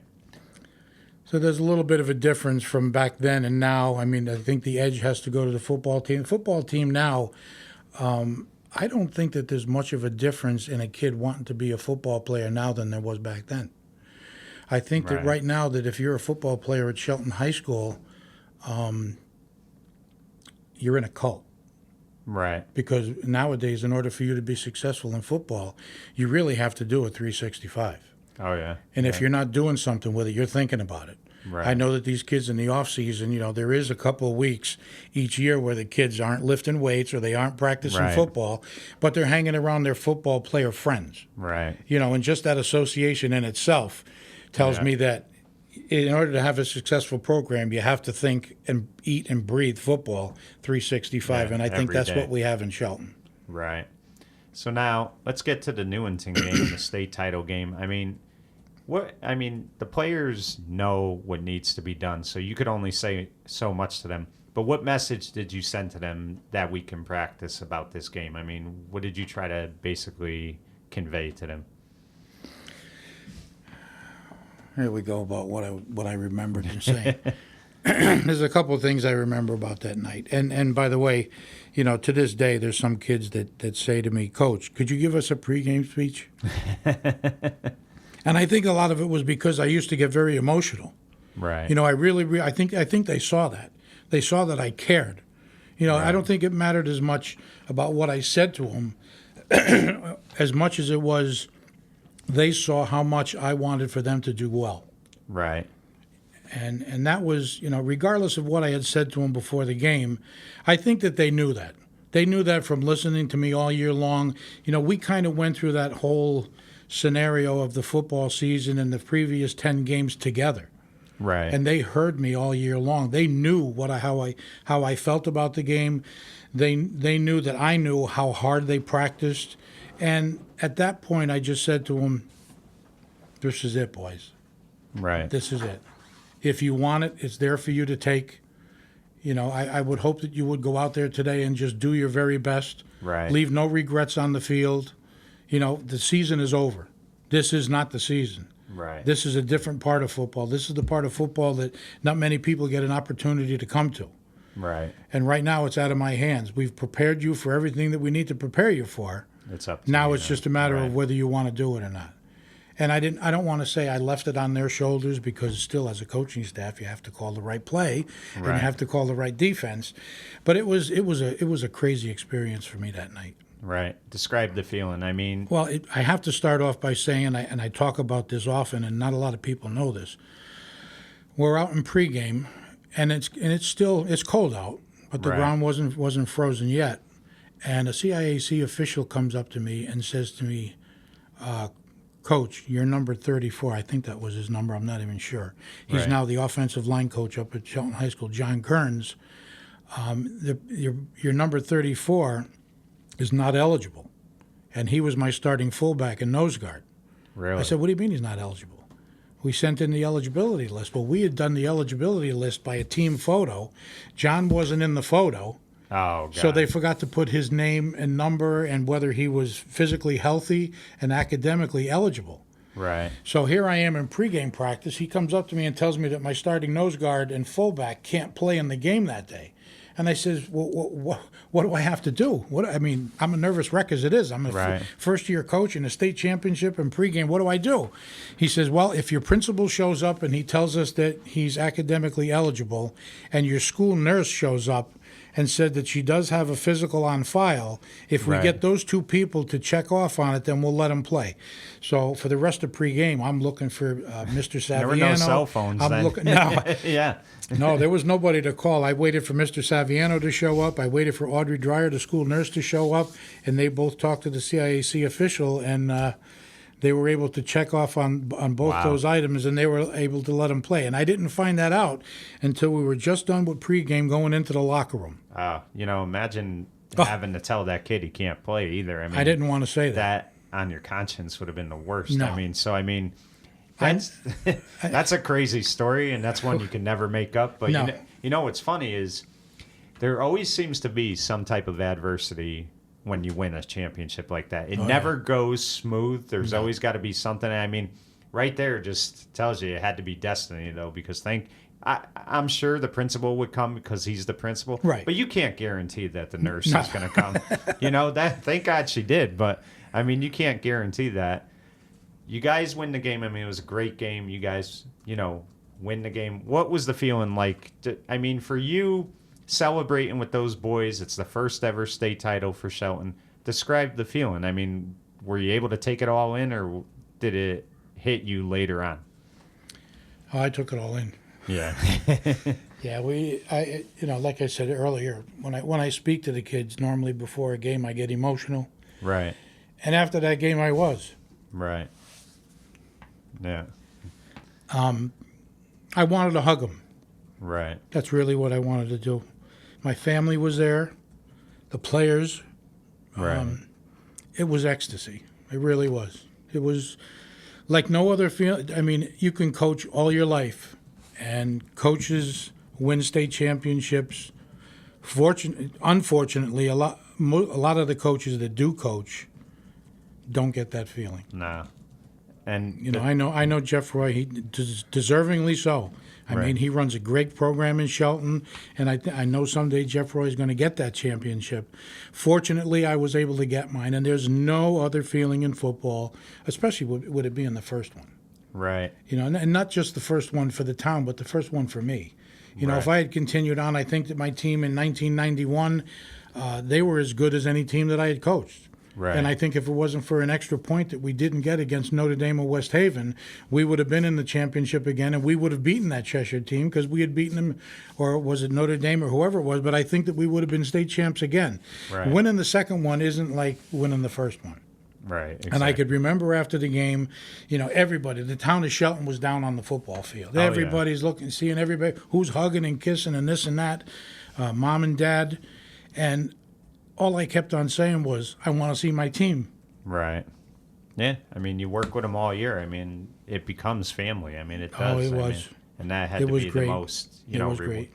So there's a little bit of a difference from back then and now. I mean, I think the edge has to go to the football team. The football team now, I don't think that there's much of a difference in a kid wanting to be a football player now than there was back then. I think that right now that if you're a football player at Shelton High School, you're in a cult. Right. Because nowadays, in order for you to be successful in football, you really have to do a 365. Oh, yeah. And if you're not doing something with it, you're thinking about it. Right. I know that these kids in the off season, there is a couple of weeks each year where the kids aren't lifting weights or they aren't practicing football, but they're hanging around their football player friends. Right. And just that association in itself tells me that in order to have a successful program, you have to think and eat and breathe football 365, and I think that's what we have in Shelton. Right. So now let's get to the Newington game, the state title game. I mean, the players know what needs to be done, so you could only say so much to them. But what message did you send to them that week in practice about this game? I mean, what did you try to basically convey to them? Here we go about what I remembered him saying. There's a couple of things I remember about that night. And by the way, to this day, there's some kids that say to me, "Coach, could you give us a pregame speech?" And I think a lot of it was because I used to get very emotional. Right. I think they saw that. They saw that I cared. I don't think it mattered as much about what I said to them as much as it was they saw how much I wanted for them to do well. Right. And that was, regardless of what I had said to them before the game, I think that they knew that. They knew that from listening to me all year long. We kind of went through that whole scenario of the football season and the previous 10 games together. Right. And they heard me all year long. They knew how I felt about the game. They knew that I knew how hard they practiced. And at that point, I just said to them, "This is it, boys. Right. This is it. If you want it, it's there for you to take. I would hope that you would go out there today and just do your very best. Right. Leave no regrets on the field. The season is over. This is not the season. Right. This is a different part of football. This is the part of football that not many people get an opportunity to come to. Right. And right now, it's out of my hands. We've prepared you for everything that we need to prepare you for. It's up to Now you it's just a matter of whether you want to do it or not." And I don't want to say I left it on their shoulders, because still, as a coaching staff, you have to call the right play and you have to call the right defense. But it was a crazy experience for me that night. Right. Describe the feeling. I mean, Well, I have to start off by saying, and I talk about this often, and not a lot of people know this. We're out in pregame, and it's cold out, but the ground wasn't frozen yet. And a CIAC official comes up to me and says to me, "Coach, you're number 34. I think that was his number. I'm not even sure. He's now the offensive line coach up at Shelton High School, John Kearns. Your number 34 is not eligible." And he was my starting fullback and nose guard. Really? I said, "What do you mean he's not eligible?" We sent in the eligibility list. Well, we had done the eligibility list by a team photo. John wasn't in the photo. Oh, God. So they forgot to put his name and number and whether he was physically healthy and academically eligible. Right. So here I am in pregame practice. He comes up to me and tells me that my starting nose guard and fullback can't play in the game that day. And I says, well, what do I have to do? I'm a nervous wreck as it is. I'm a Right. first-year coach in a state championship and pregame. What do I do? He says, well, if your principal shows up and he tells us that he's academically eligible and your school nurse shows up and said that she does have a physical on file, if we Right. get those two people to check off on it, then we'll let him play. So for the rest of pregame, I'm looking for Mr. Saviano. There were no cell phones I'm then. looking no. Yeah. No, there was nobody to call. I waited for Mr. Saviano to show up. I waited for Audrey Dreyer, the school nurse, to show up, and they both talked to the CIAC official, and they were able to check off on both Wow. those items, and they were able to let him play. And I didn't find that out until we were just done with pregame going into the locker room. Imagine Oh. having to tell that kid he can't play either. I didn't want to say that. That on your conscience would have been the worst. No. That's that's a crazy story, and that's one you can never make up. But No. you know what's funny is there always seems to be some type of adversity when you win a championship like that. It never goes smooth. There's always got to be something. Right there just tells you it had to be destiny, though, because I'm sure the principal would come because he's the principal. Right. But you can't guarantee that the nurse is going to come. Thank God she did. But, you can't guarantee that. You guys win the game. It was a great game. You guys, win the game. What was the feeling like? For you celebrating with those boys, it's the first ever state title for Shelton. Describe the feeling. Were you able to take it all in, or did it hit you later on? Oh, I took it all in. Yeah. Yeah, like I said earlier, when I speak to the kids, normally before a game, I get emotional. Right. And after that game, I was. Right. Yeah. I wanted to hug them. Right. That's really what I wanted to do. My family was there, the players. Right. It was ecstasy. It really was. It was like no other feeling. You can coach all your life, and coaches win state championships. Unfortunately, a lot of the coaches that do coach don't get that feeling. Nah. And I know Jeff Roy. He deservingly so. Right. He runs a great program in Shelton, and I know someday Jeff Roy is going to get that championship. Fortunately, I was able to get mine, and there's no other feeling in football, especially would it be in the first one. Right. And not just the first one for the town, but the first one for me. Right. If I had continued on, I think that my team in 1991, they were as good as any team that I had coached. Right. And I think if it wasn't for an extra point that we didn't get against Notre Dame or West Haven, we would have been in the championship again, and we would have beaten that Cheshire team because we had beaten them, or was it Notre Dame or whoever it was, but I think that we would have been state champs again. Right. Winning the second one isn't like winning the first one. Right. Exactly. And I could remember after the game, everybody, the town of Shelton was down on the football field. Oh, Everybody's looking, seeing everybody who's hugging and kissing and this and that, mom and dad. And all I kept on saying was, I want to see my team. Right. Yeah. You work with them all year. It becomes family. It does. Oh, it was. And that had It to was be great. the most, It was great.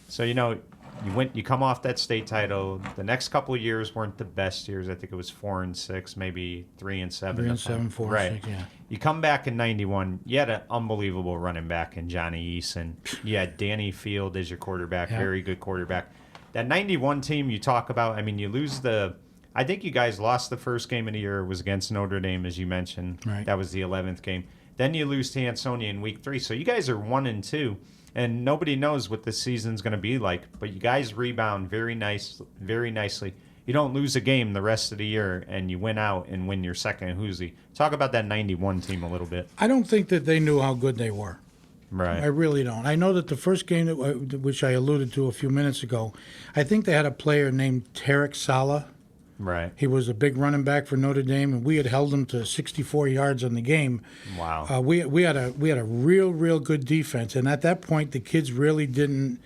So, you come off that state title. The next couple of years weren't the best years. I think it was 4-6, maybe 3-7. 3-7, 4-6, right. yeah. You come back in 91. You had an unbelievable running back in Johnny Eason. You had Danny Field as your quarterback, Yeah. very good quarterback. That 91 team you talk about, you lose I think you guys lost the first game of the year. It was against Notre Dame, as you mentioned. Right. That was the 11th game. Then you lose to Ansonia in week 3. So you guys are 1-2, and nobody knows what this season's going to be like. But you guys rebound very nicely. You don't lose a game the rest of the year, and you win out and win your second Hoosie. Talk about that 91 team a little bit. I don't think that they knew how good they were. Right. I really don't. I know that the first game, which I alluded to a few minutes ago, I think they had a player named Tarek Saleh. Right. He was a big running back for Notre Dame, and we had held him to 64 yards in the game. Wow. We had a real good defense, and at that point, the kids really didn't.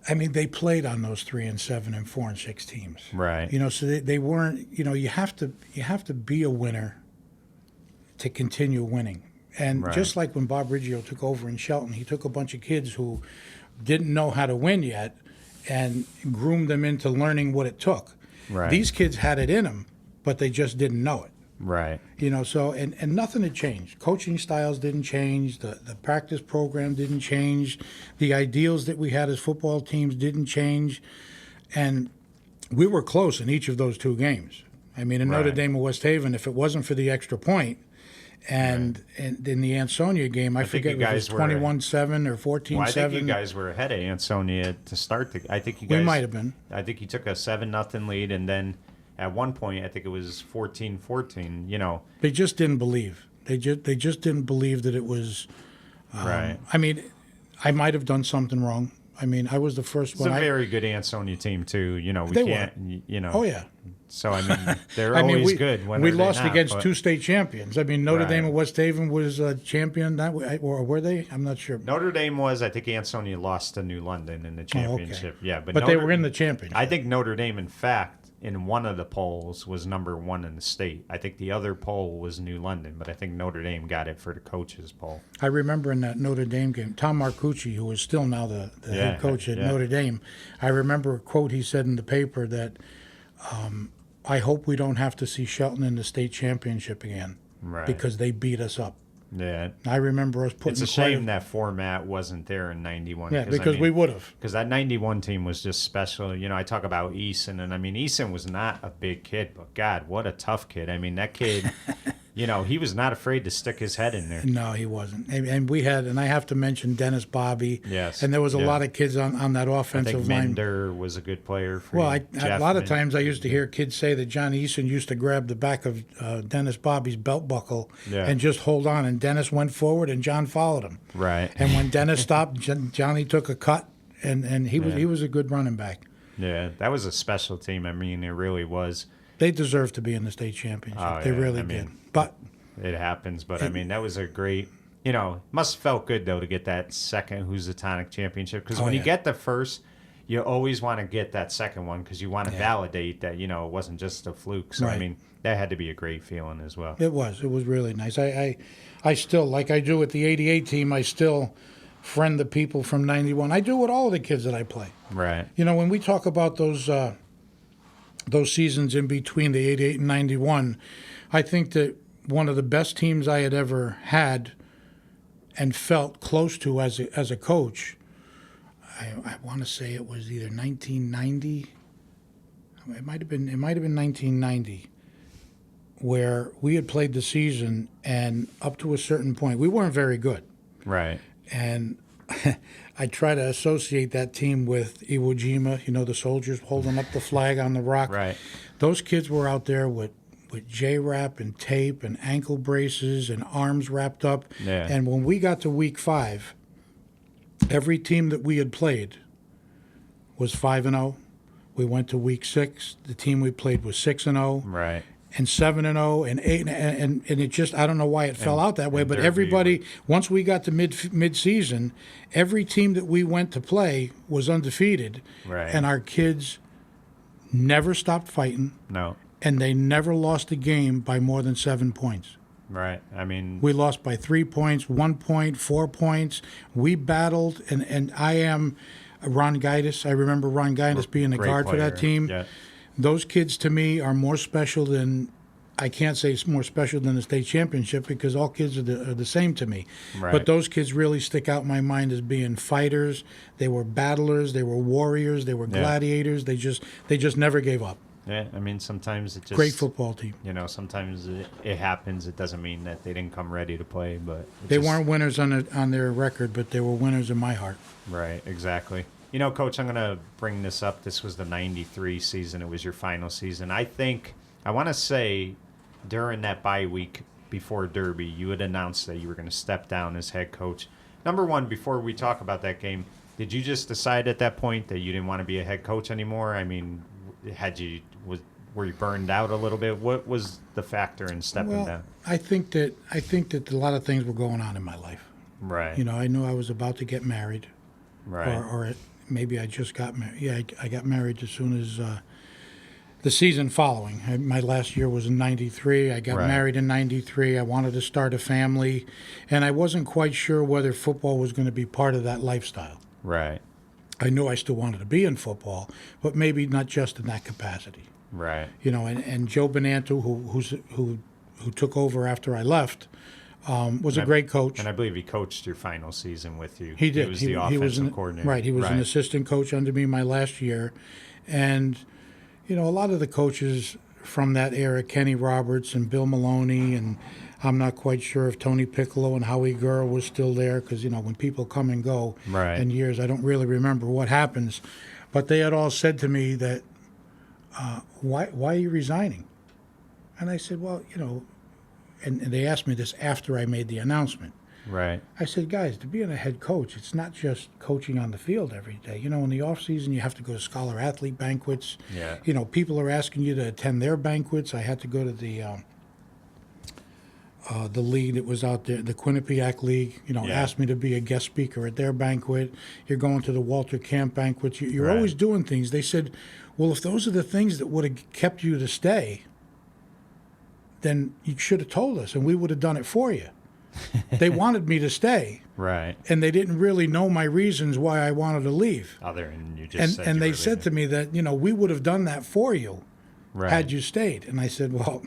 They played on those 3-7 and 4-6 teams. Right. So they weren't. You have to be a winner to continue winning. And Right. just like when Bob Riggio took over in Shelton, he took a bunch of kids who didn't know how to win yet and groomed them into learning what it took. Right. These kids had it in them, but they just didn't know it. Right. So and nothing had changed. Coaching styles didn't change. The practice program didn't change. The ideals that we had as football teams didn't change. And we were close in each of those two games. I mean, in Notre Dame and West Haven, if it wasn't for the extra point, and in the Ansonia game, I forget if it was 21-7 or 14-7. Well, I think you guys were ahead of Ansonia to start I think you guys. We might have been. I think you took a 7-0 lead, and then at one point, I think it was 14-14. They just didn't believe. They just didn't believe that it was. Right. I mean, I might have done something wrong. I mean, I was the first one. It's a very good Ansonia team too. We can't. Oh yeah. So I mean, they're always good. When we lost against two state champions. I mean, Notre Dame and West Haven was a champion. Or were they? I'm not sure. Notre Dame was. I think Ansonia lost to New London in the championship. Okay. Yeah, but they were in the championship. I think Notre Dame, in fact, in one of the polls was number 1 in the state. I think the other poll was New London, but I think Notre Dame got it for the coaches poll. I remember in that Notre Dame game, Tom Marcucci, who is still now the head coach at Notre Dame, I remember a quote he said in the paper that, I hope we don't have to see Shelton in the state championship again, because they beat us up. Yeah, I remember us putting. It's a shame that format wasn't there in '91. Yeah, because we would have. Because that '91 team was just special. I talk about Eason, and I mean Eason was not a big kid, but God, what a tough kid. I mean that kid. He was not afraid to stick his head in there. No, he wasn't. And we had, and I have to mention Dennis Bobby. Yes. And there was a lot of kids on that offensive line. Mender was a good player for a lot of times I used to hear kids say that John Eason used to grab the back of Dennis Bobby's belt buckle and just hold on, and Dennis went forward and John followed him. Right. And when Dennis stopped, Johnny took a cut, and he was a good running back. Yeah, that was a special team. I mean, it really was. They deserved to be in the state championship. Oh, they really did. But it happens. But I mean, that was a great. Must have felt good though to get that second Housatonic championship, because when you get the first, you always want to get that second one because you want to validate that it wasn't just a fluke. So I mean, that had to be a great feeling as well. It was. It was really nice. I still, like I do with the '88 team, I still friend the people from '91. I do with all of the kids that I play. Right. When we talk about those seasons in between the '88 and '91, I think that one of the best teams I had ever had and felt close to as a coach, I want to say it was either 1990. It might have been 1990, where we had played the season, and up to a certain point, we weren't very good. Right. And I try to associate that team with Iwo Jima, the soldiers holding up the flag on the rock. Right. Those kids were out there with J-wrap and tape and ankle braces and arms wrapped up. Yeah. And when we got to week 5, every team that we had played was 5-0. We went to week 6. The team we played was 6-0. Right. And 7-0 and 8, and it just, I don't know why it fell out that way, but everybody, once we got to mid-season, every team that we went to play was undefeated. Right. And our kids never stopped fighting. No. And they never lost a game by more than 7 points. Right. I mean, we lost by 3 points, 1 point, 4 points. We battled, and I am Ron Gaitis. I remember Ron Gaitis being the guard for that team. Yeah. Those kids to me are more special than, I can't say it's more special than the state championship because all kids are the same to me. Right. But those kids really stick out in my mind as being fighters. They were battlers. They were warriors. They were gladiators. They just never gave up. Yeah, I mean, sometimes it just... Great football team. Sometimes it happens. It doesn't mean that they didn't come ready to play, but... They weren't winners on their record, but they were winners in my heart. Right, exactly. Coach, I'm going to bring this up. This was the 93 season. It was your final season. I want to say during that bye week before Derby, you had announced that you were going to step down as head coach. Number one, before we talk about that game, did you just decide at that point that you didn't want to be a head coach anymore? I mean, were you burned out a little bit? What was the factor in stepping down? I think that a lot of things were going on in my life. Right. I knew I was about to get married. Right. Or maybe I just got married. Yeah, I got married as soon as the season following. My last year was in '93. I got married in '93. I wanted to start a family, and I wasn't quite sure whether football was going to be part of that lifestyle. Right. I knew I still wanted to be in football, but maybe not just in that capacity. Right. And Joe Benanto, who who took over after I left, was a great coach. And I believe he coached your final season with you. He did. He was the offensive coordinator. Right. He was an assistant coach under me my last year. And, a lot of the coaches from that era, Kenny Roberts and Bill Maloney, and I'm not quite sure if Tony Piccolo and Howie Gurr was still there because, when people come and go in years, I don't really remember what happens. But they had all said to me that, why are you resigning? And I said, well, and they asked me this after I made the announcement. Right. I said, guys, to being a head coach, it's not just coaching on the field every day. In the off season, you have to go to scholar athlete banquets. Yeah. People are asking you to attend their banquets. I had to go to the league that was out there, the Quinnipiac League. Asked me to be a guest speaker at their banquet. You're going to the Walter Camp banquets. You're always doing things. They said, well, if those are the things that would have kept you to stay, then you should have told us, and we would have done it for you. They wanted me to stay, right? And they didn't really know my reasons why I wanted to leave. Other than you just and they said to me that we would have done that for you, right, had you stayed. And I said, well,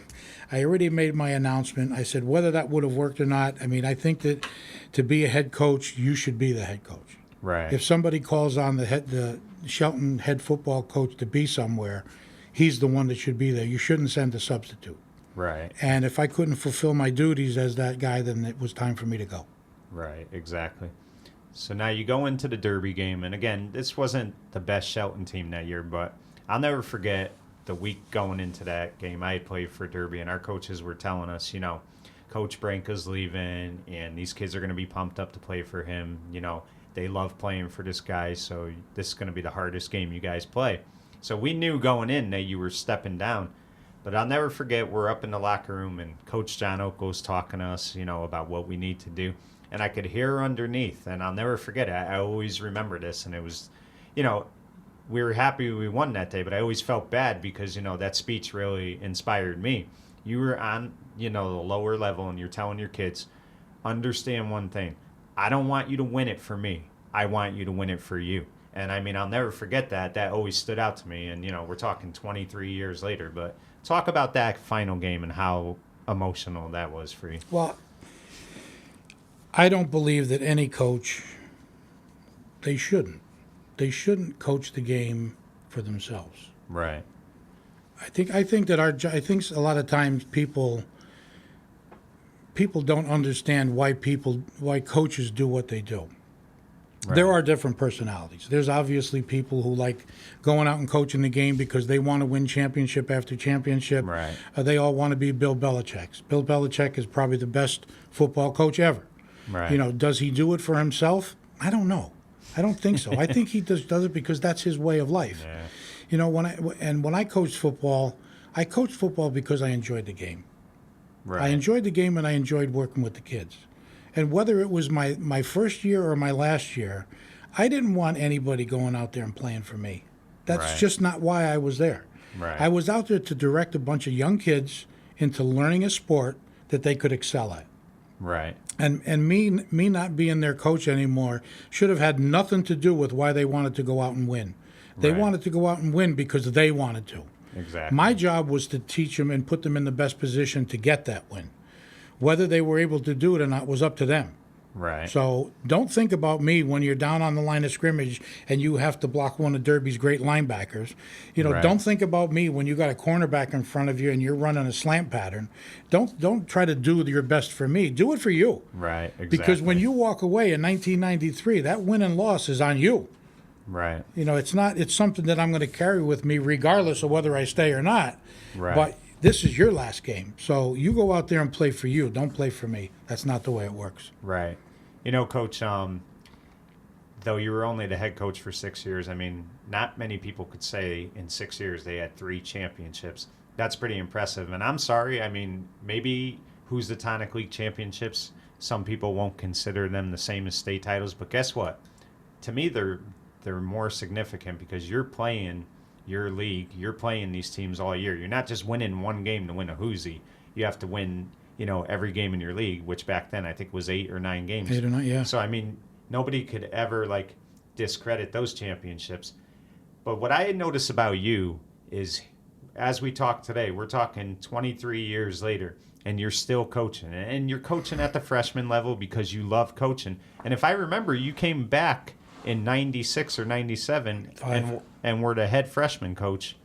I already made my announcement. I said whether that would have worked or not. I mean, I think that to be a head coach, you should be the head coach. Right. If somebody calls on the Shelton head football coach to be somewhere, he's the one that should be there. You shouldn't send a substitute. Right. And if I couldn't fulfill my duties as that guy, then it was time for me to go. Right, exactly. So now you go into the Derby game, and again, this wasn't the best Shelton team that year, but I'll never forget the week going into that game. I had played for Derby, and our coaches were telling us, Coach Branca's leaving, and these kids are going to be pumped up to play for him. They love playing for this guy, so this is going to be the hardest game you guys play. So we knew going in that you were stepping down. But I'll never forget, we're up in the locker room, and Coach John Oko's talking to us, about what we need to do. And I could hear her underneath, and I'll never forget it. I always remember this, and it was, we were happy we won that day, but I always felt bad because, that speech really inspired me. You were on, the lower level, and you're telling your kids, understand one thing. I don't want you to win it for me. I want you to win it for you. And, I'll never forget that. That always stood out to me. And, we're talking 23 years later, but talk about that final game and how emotional that was for you. Well, I don't believe that any coach, they shouldn't coach the game for themselves. Right. I think that I think a lot of times people don't understand why coaches do what they do. Right. There are different personalities. There's obviously people who like going out and coaching the game because they want to win championship after championship. Right. They all want to be Bill Belichick. Bill Belichick is probably the best football coach ever. Right. Does he do it for himself? I don't know. I don't think so. I think he does it because that's his way of life. Yeah. When I coached football because I enjoyed the game. Right. I enjoyed the game and I enjoyed working with the kids. And whether it was my first year or my last year, I didn't want anybody going out there and playing for me. That's just not why I was there. Right. I was out there to direct a bunch of young kids into learning a sport that they could excel at. Right. And me not being their coach anymore should have had nothing to do with why they wanted to go out and win. They wanted to go out and win because they wanted to. Exactly. My job was to teach them and put them in the best position to get that win. Whether they were able to do it or not was up to them. Right. So don't think about me when you're down on the line of scrimmage and you have to block one of Derby's great linebackers. Don't think about me when you got a cornerback in front of you and you're running a slant pattern. Don't try to do your best for me. Do it for you. Right, exactly. Because when you walk away in 1993, that win and loss is on you. Right. It's something that I'm going to carry with me regardless of whether I stay or not. Right. But this is your last game. So you go out there and play for you. Don't play for me. That's not the way it works. Right. Coach, though you were only the head coach for 6 years, not many people could say in 6 years they had 3 championships. That's pretty impressive. And I'm sorry, maybe Housatonic League championships, some people won't consider them the same as state titles. But guess what? To me, they're more significant because you're playing your league, you're playing these teams all year. You're not just winning one game to win a Hoosie. You have to win, every game in your league, which back then I think was 8 or 9 games. 8 or 9, yeah. So, nobody could ever, discredit those championships. But what I had noticed about you is, as we talk today, we're talking 23 years later, and you're still coaching. And you're coaching at the freshman level because you love coaching. And if I remember, you came back in 96 or 97 and were the head freshman coach,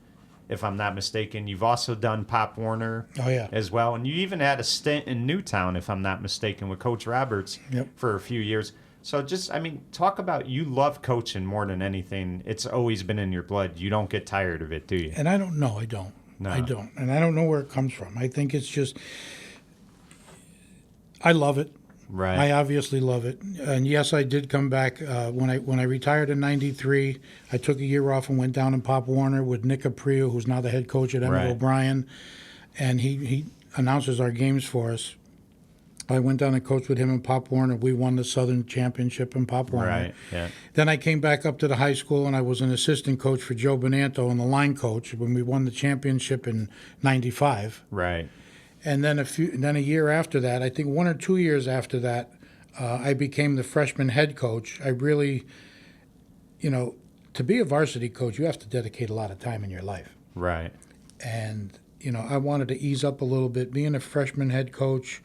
if I'm not mistaken. You've also done Pop Warner as well. And you even had a stint in Newtown, if I'm not mistaken, with Coach Roberts for a few years. So just, I mean, talk about, you love coaching more than anything. It's always been in your blood. You don't get tired of it, do you? And I don't know. I don't. No. I don't. And I don't know where it comes from. I think it's just, I love it. Right. I obviously love it. And yes, I did come back. When I retired in 93, I took a year off and went down in Pop Warner with Nick Aprio, who's now the head coach at Emmett O'Brien. And he announces our games for us. I went down and coached with him in Pop Warner. We won the Southern Championship in Pop Warner. Right, yeah. Then I came back up to the high school, and I was an assistant coach for Joe Benanto and the line coach when we won the championship in 95. Right. And then a year after that, I think 1 or 2 years after that, I became the freshman head coach. I really, to be a varsity coach, you have to dedicate a lot of time in your life. Right. And, I wanted to ease up a little bit. Being a freshman head coach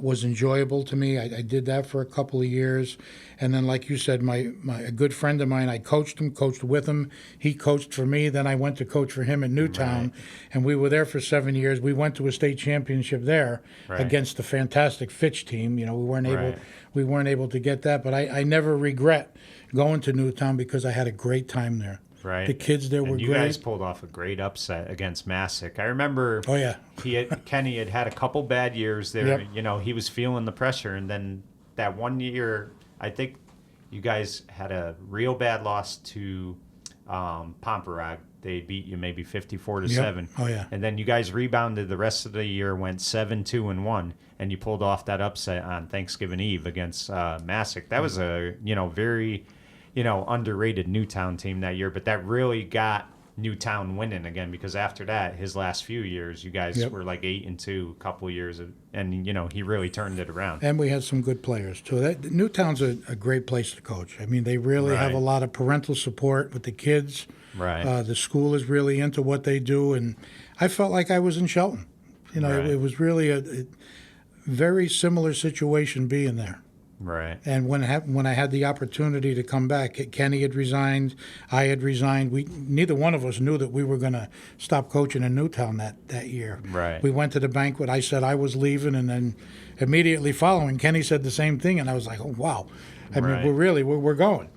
was enjoyable to me. I did that for a couple of years. And then, like you said, a good friend of mine, I coached with him. He coached for me. Then I went to coach for him in Newtown, and we were there for 7 years. We went to a state championship there against the fantastic Fitch team. We weren't able to get that, but I never regret going to Newtown because I had a great time there. Right. The kids there were great. You guys pulled off a great upset against Massac. I remember Kenny had a couple bad years there. Yep. He was feeling the pressure. And then that 1 year, I think you guys had a real bad loss to Pomperog. They beat you maybe 54-7. Oh, yeah. And then you guys rebounded the rest of the year, went 7-2-1, and you pulled off that upset on Thanksgiving Eve against Massac. That was a, very... underrated Newtown team that year, but that really got Newtown winning again because after that, his last few years, you guys were like 8-2 a couple of years, and he really turned it around. And we had some good players too. Newtown's a great place to coach. I mean, they really have a lot of parental support with the kids. Right. The school is really into what they do, and I felt like I was in Shelton. It was really a very similar situation being there. Right. And when I had the opportunity to come back, Kenny had resigned, I had resigned. Neither one of us knew that we were going to stop coaching in Newtown that year. Right. We went to the banquet. I said I was leaving, and then immediately following, Kenny said the same thing, and I was like, oh, wow. I mean, we're going.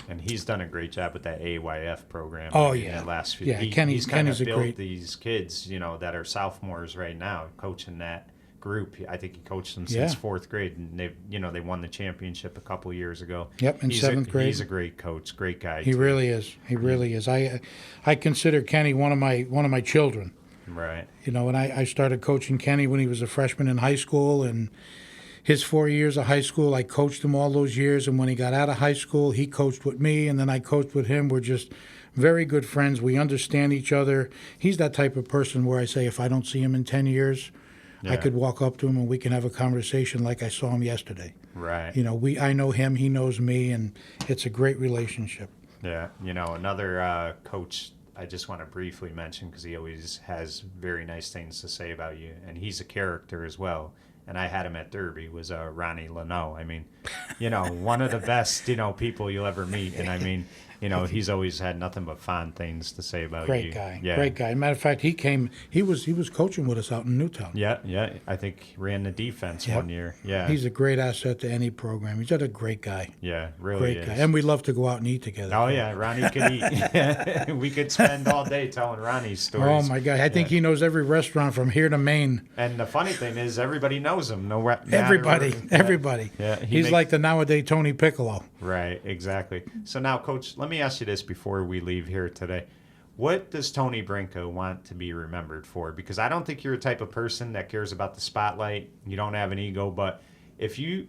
And he's done a great job with that AYF program. Oh, in the last few. Yeah, Kenny's kind of built great. these kids, that are sophomores right now, coaching that group. I think he coached them since fourth grade, and they won the championship a couple years ago. Yep, in seventh grade. He's a great coach, great guy. He really is. He really is. I consider Kenny one of my children. Right. And I started coaching Kenny when he was a freshman in high school, and his 4 years of high school, I coached him all those years. And when he got out of high school, he coached with me, and then I coached with him. We're just very good friends. We understand each other. He's that type of person where I say if I don't see him in 10 years. I could walk up to him and we can have a conversation like I saw him yesterday. Right. I know him, he knows me, and it's a great relationship. Yeah. Another coach I just want to briefly mention because he always has very nice things to say about you, and he's a character as well. And I had him at Derby, was Ronnie Leno. I mean, one of the best, people you'll ever meet. And I mean, he's always had nothing but fond things to say about you. Great guy. Yeah. Great guy. Matter of fact, he was coaching with us out in Newtown. Yeah. I think he ran the defense 1 year. Yeah. He's a great asset to any program. He's just a great guy. Yeah, really great guy. And we love to go out and eat together. Oh, yeah. Ronnie could eat. We could spend all day telling Ronnie's stories. Oh, my God. I think he knows every restaurant from here to Maine. And the funny thing is everybody knows him. Everybody. Yeah. He's like the nowadays Tony Piccolo. Right, exactly. So now, Coach, let me ask you this before we leave here today. What does Tony Branca want to be remembered for? Because I don't think you're a type of person that cares about the spotlight. You don't have an ego. But if you,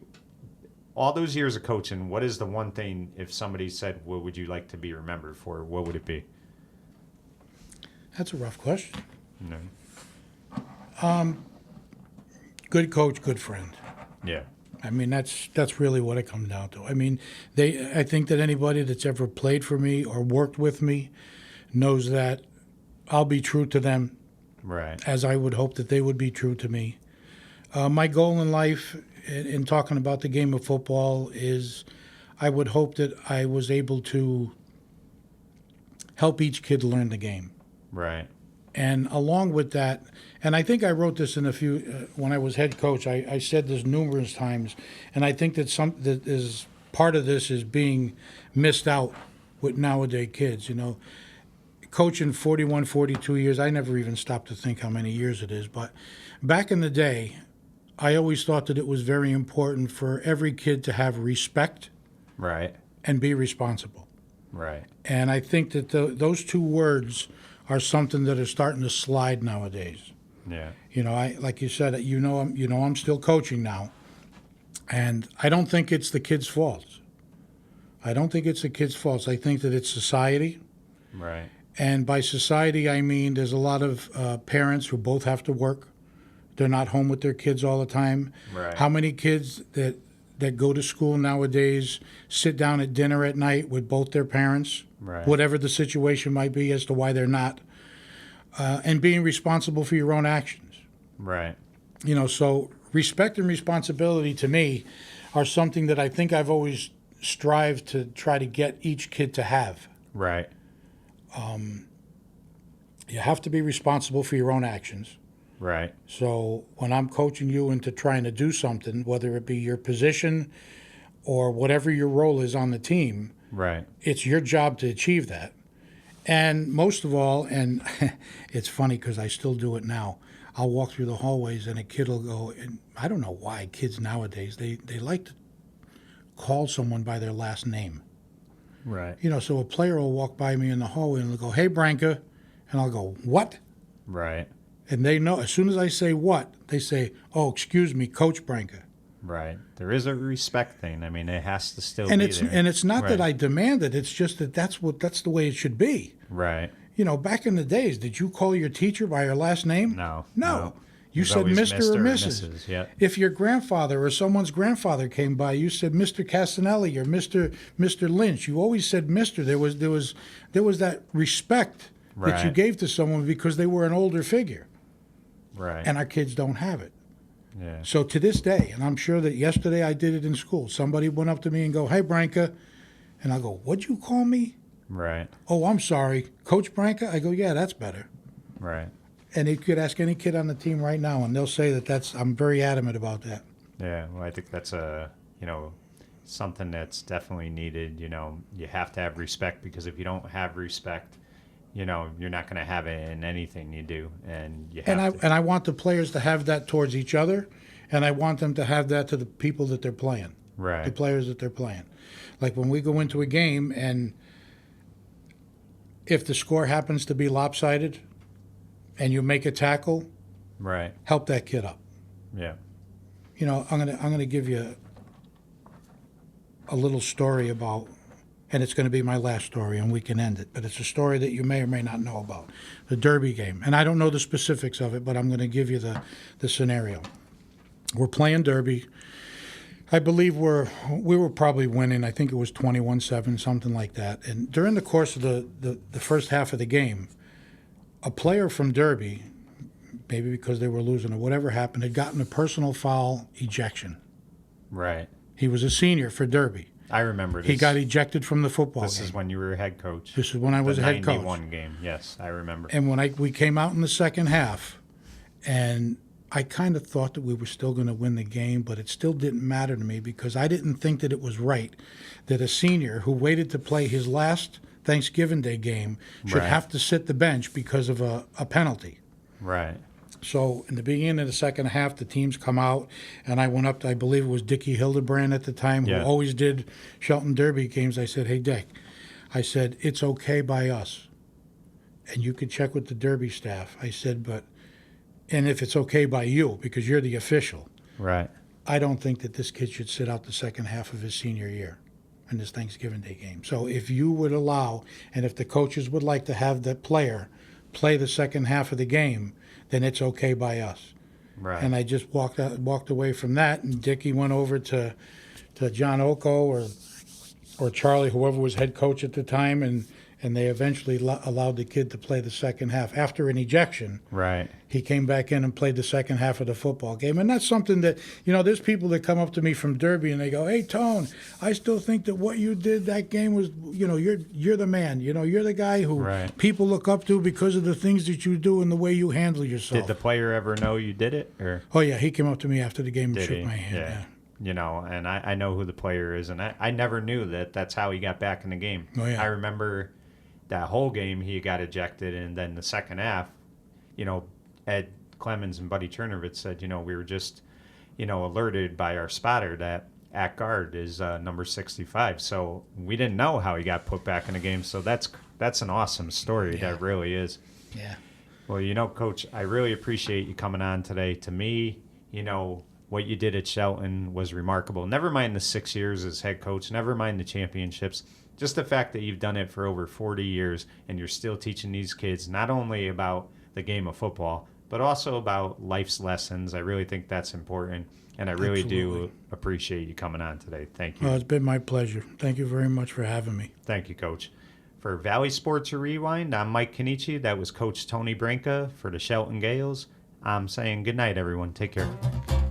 all those years of coaching, what is the one thing, if somebody said, what would you like to be remembered for, what would it be? That's a rough question. No. Good coach, good friend. Yeah. I mean, that's really what it comes down to. I mean, I think that anybody that's ever played for me or worked with me knows that I'll be true to them Right. as I would hope that they would be true to me. My goal in life, in talking about the game of football, is I would hope that I was able to help each kid learn the game. Right. And along with that, and I think I wrote this in a few when I was head coach. I said this numerous times, and I think that that is part of this is being missed out with nowadays kids. You know, coaching 41, 42 years, I never even stopped to think how many years it is. But back in the day, I always thought that it was very important for every kid to have respect, Right. and be responsible. Right. And I think that those two words are something that are starting to slide nowadays. Yeah. You know, like you said, I'm still coaching now, and I don't think it's the kids' fault. I don't think it's the kids' fault. I think that it's society, Right. and by society I mean there's a lot of parents who both have to work. They're not home with their kids all the time. Right. How many kids that go to school nowadays sit down at dinner at night with both their parents, Right. whatever the situation might be as to why they're not, and being responsible for your own actions. Right. You know, so respect and responsibility to me are something that I think I've always strived to try to get each kid to have. Right. You have to be responsible for your own actions. Right. So when I'm coaching you into trying to do something, whether it be your position or whatever your role is on the team, Right. it's your job to achieve that. And most of all, and it's funny because I still do it now, I'll walk through the hallways and a kid will go, and I don't know why kids nowadays, they like to call someone by their last name. Right. You know, so a player will walk by me in the hallway and they'll go, "Hey, Branca," and I'll go, "What?" Right. And they know, as soon as I say what, they say, "Oh, excuse me, Coach Branca." Right. There is a respect thing. I mean, it has to still And be it's there. and it's not that Right. I demand it. It's just that that's the way it should be. Right. You know, back in the days, did you call your teacher by her last name? No. No. You There's said always Mr. or Mrs. Yeah. If your grandfather or someone's grandfather came by, you said Mr. Castanelli or Mr. Lynch. You always said Mr. There was that respect that you Right. gave to someone because they were an older figure, Right. and our kids don't have it. Yeah. So to this day, and I'm sure that yesterday I did it in school, somebody went up to me and go, "Hey, Branca," and I go, "What'd you call me?" Right. "Oh, I'm sorry, Coach Branca." I go, "Yeah, that's better." Right. And you could ask any kid on the team right now, and they'll say I'm very adamant about that. Yeah. Well, I think that's something that's definitely needed. You know, you have to have respect, because if you don't have respect, you know, you're not going to have it in anything you do, and you have to. And I want the players to have that towards each other, and I want them to have that to the people that they're playing, Right. the players that they're playing. Like when we go into a game, and if the score happens to be lopsided, and you make a tackle, Right. help that kid up. Yeah. You know, I'm gonna give you a little story about, and it's going to be my last story, and we can end it. But it's a story that you may or may not know about, the Derby game. And I don't know the specifics of it, but I'm going to give you the scenario. We're playing Derby. I believe we were probably winning. I think it was 21-7, something like that. And during the course of the first half of the game, a player from Derby, maybe because they were losing or whatever happened, had gotten a personal foul ejection. Right. He was a senior for Derby. I remember this. He got ejected from the football This game. is when you were head coach. This is when I was the a head coach. 91 game. Yes, I remember. And when we came out in the second half, and I kind of thought that we were still going to win the game, but it still didn't matter to me because I didn't think that it was right that a senior who waited to play his last Thanksgiving Day game should Right. have to sit the bench because of a penalty. Right. So in the beginning of the second half, the teams come out, and I went up to, I believe it was Dickie Hildebrand at the time, who Yeah. always did Shelton Derby games. I said, "Hey, Dick," I said, "it's okay by us. And you could check with the Derby staff." I said, and if it's okay by you, because you're the official, Right. I don't think that this kid should sit out the second half of his senior year in this Thanksgiving Day game. So if you would allow, and if the coaches would like to have that player play the second half of the game, then it's okay by us. Right. And I just walked away from that, and Dickie went over to John Oko or Charlie, whoever was head coach at the time, and and they eventually allowed the kid to play the second half. After an ejection, Right. he came back in and played the second half of the football game. And that's something that, there's people that come up to me from Derby and they go, "Hey, Tone, I still think that what you did that game was, you're the man. You're the guy who Right. people look up to because of the things that you do and the way you handle yourself." Did the player ever know you did it? Or Oh, yeah, he came up to me after the game and did shook he? my hand. Yeah. And I know who the player is, and I never knew that that's how he got back in the game. Oh, yeah. I remember that whole game he got ejected, and then the second half, Ed Clemens and Buddy Chernovitz said, we were just, alerted by our spotter that at guard is number 65. So we didn't know how he got put back in the game. So that's an awesome story. Yeah. That really is. Yeah. Well, Coach, I really appreciate you coming on today. To me, what you did at Shelton was remarkable. Never mind the 6 years as head coach. Never mind the championships. Just the fact that you've done it for over 40 years and you're still teaching these kids not only about the game of football, but also about life's lessons. I really think that's important, and I really do appreciate you coming on today. Thank you. Well, it's been my pleasure. Thank you very much for having me. Thank you, Coach. For Valley Sports Rewind, I'm Mike Cannici. That was Coach Tony Branca for the Shelton Gales. I'm saying good night, everyone. Take care.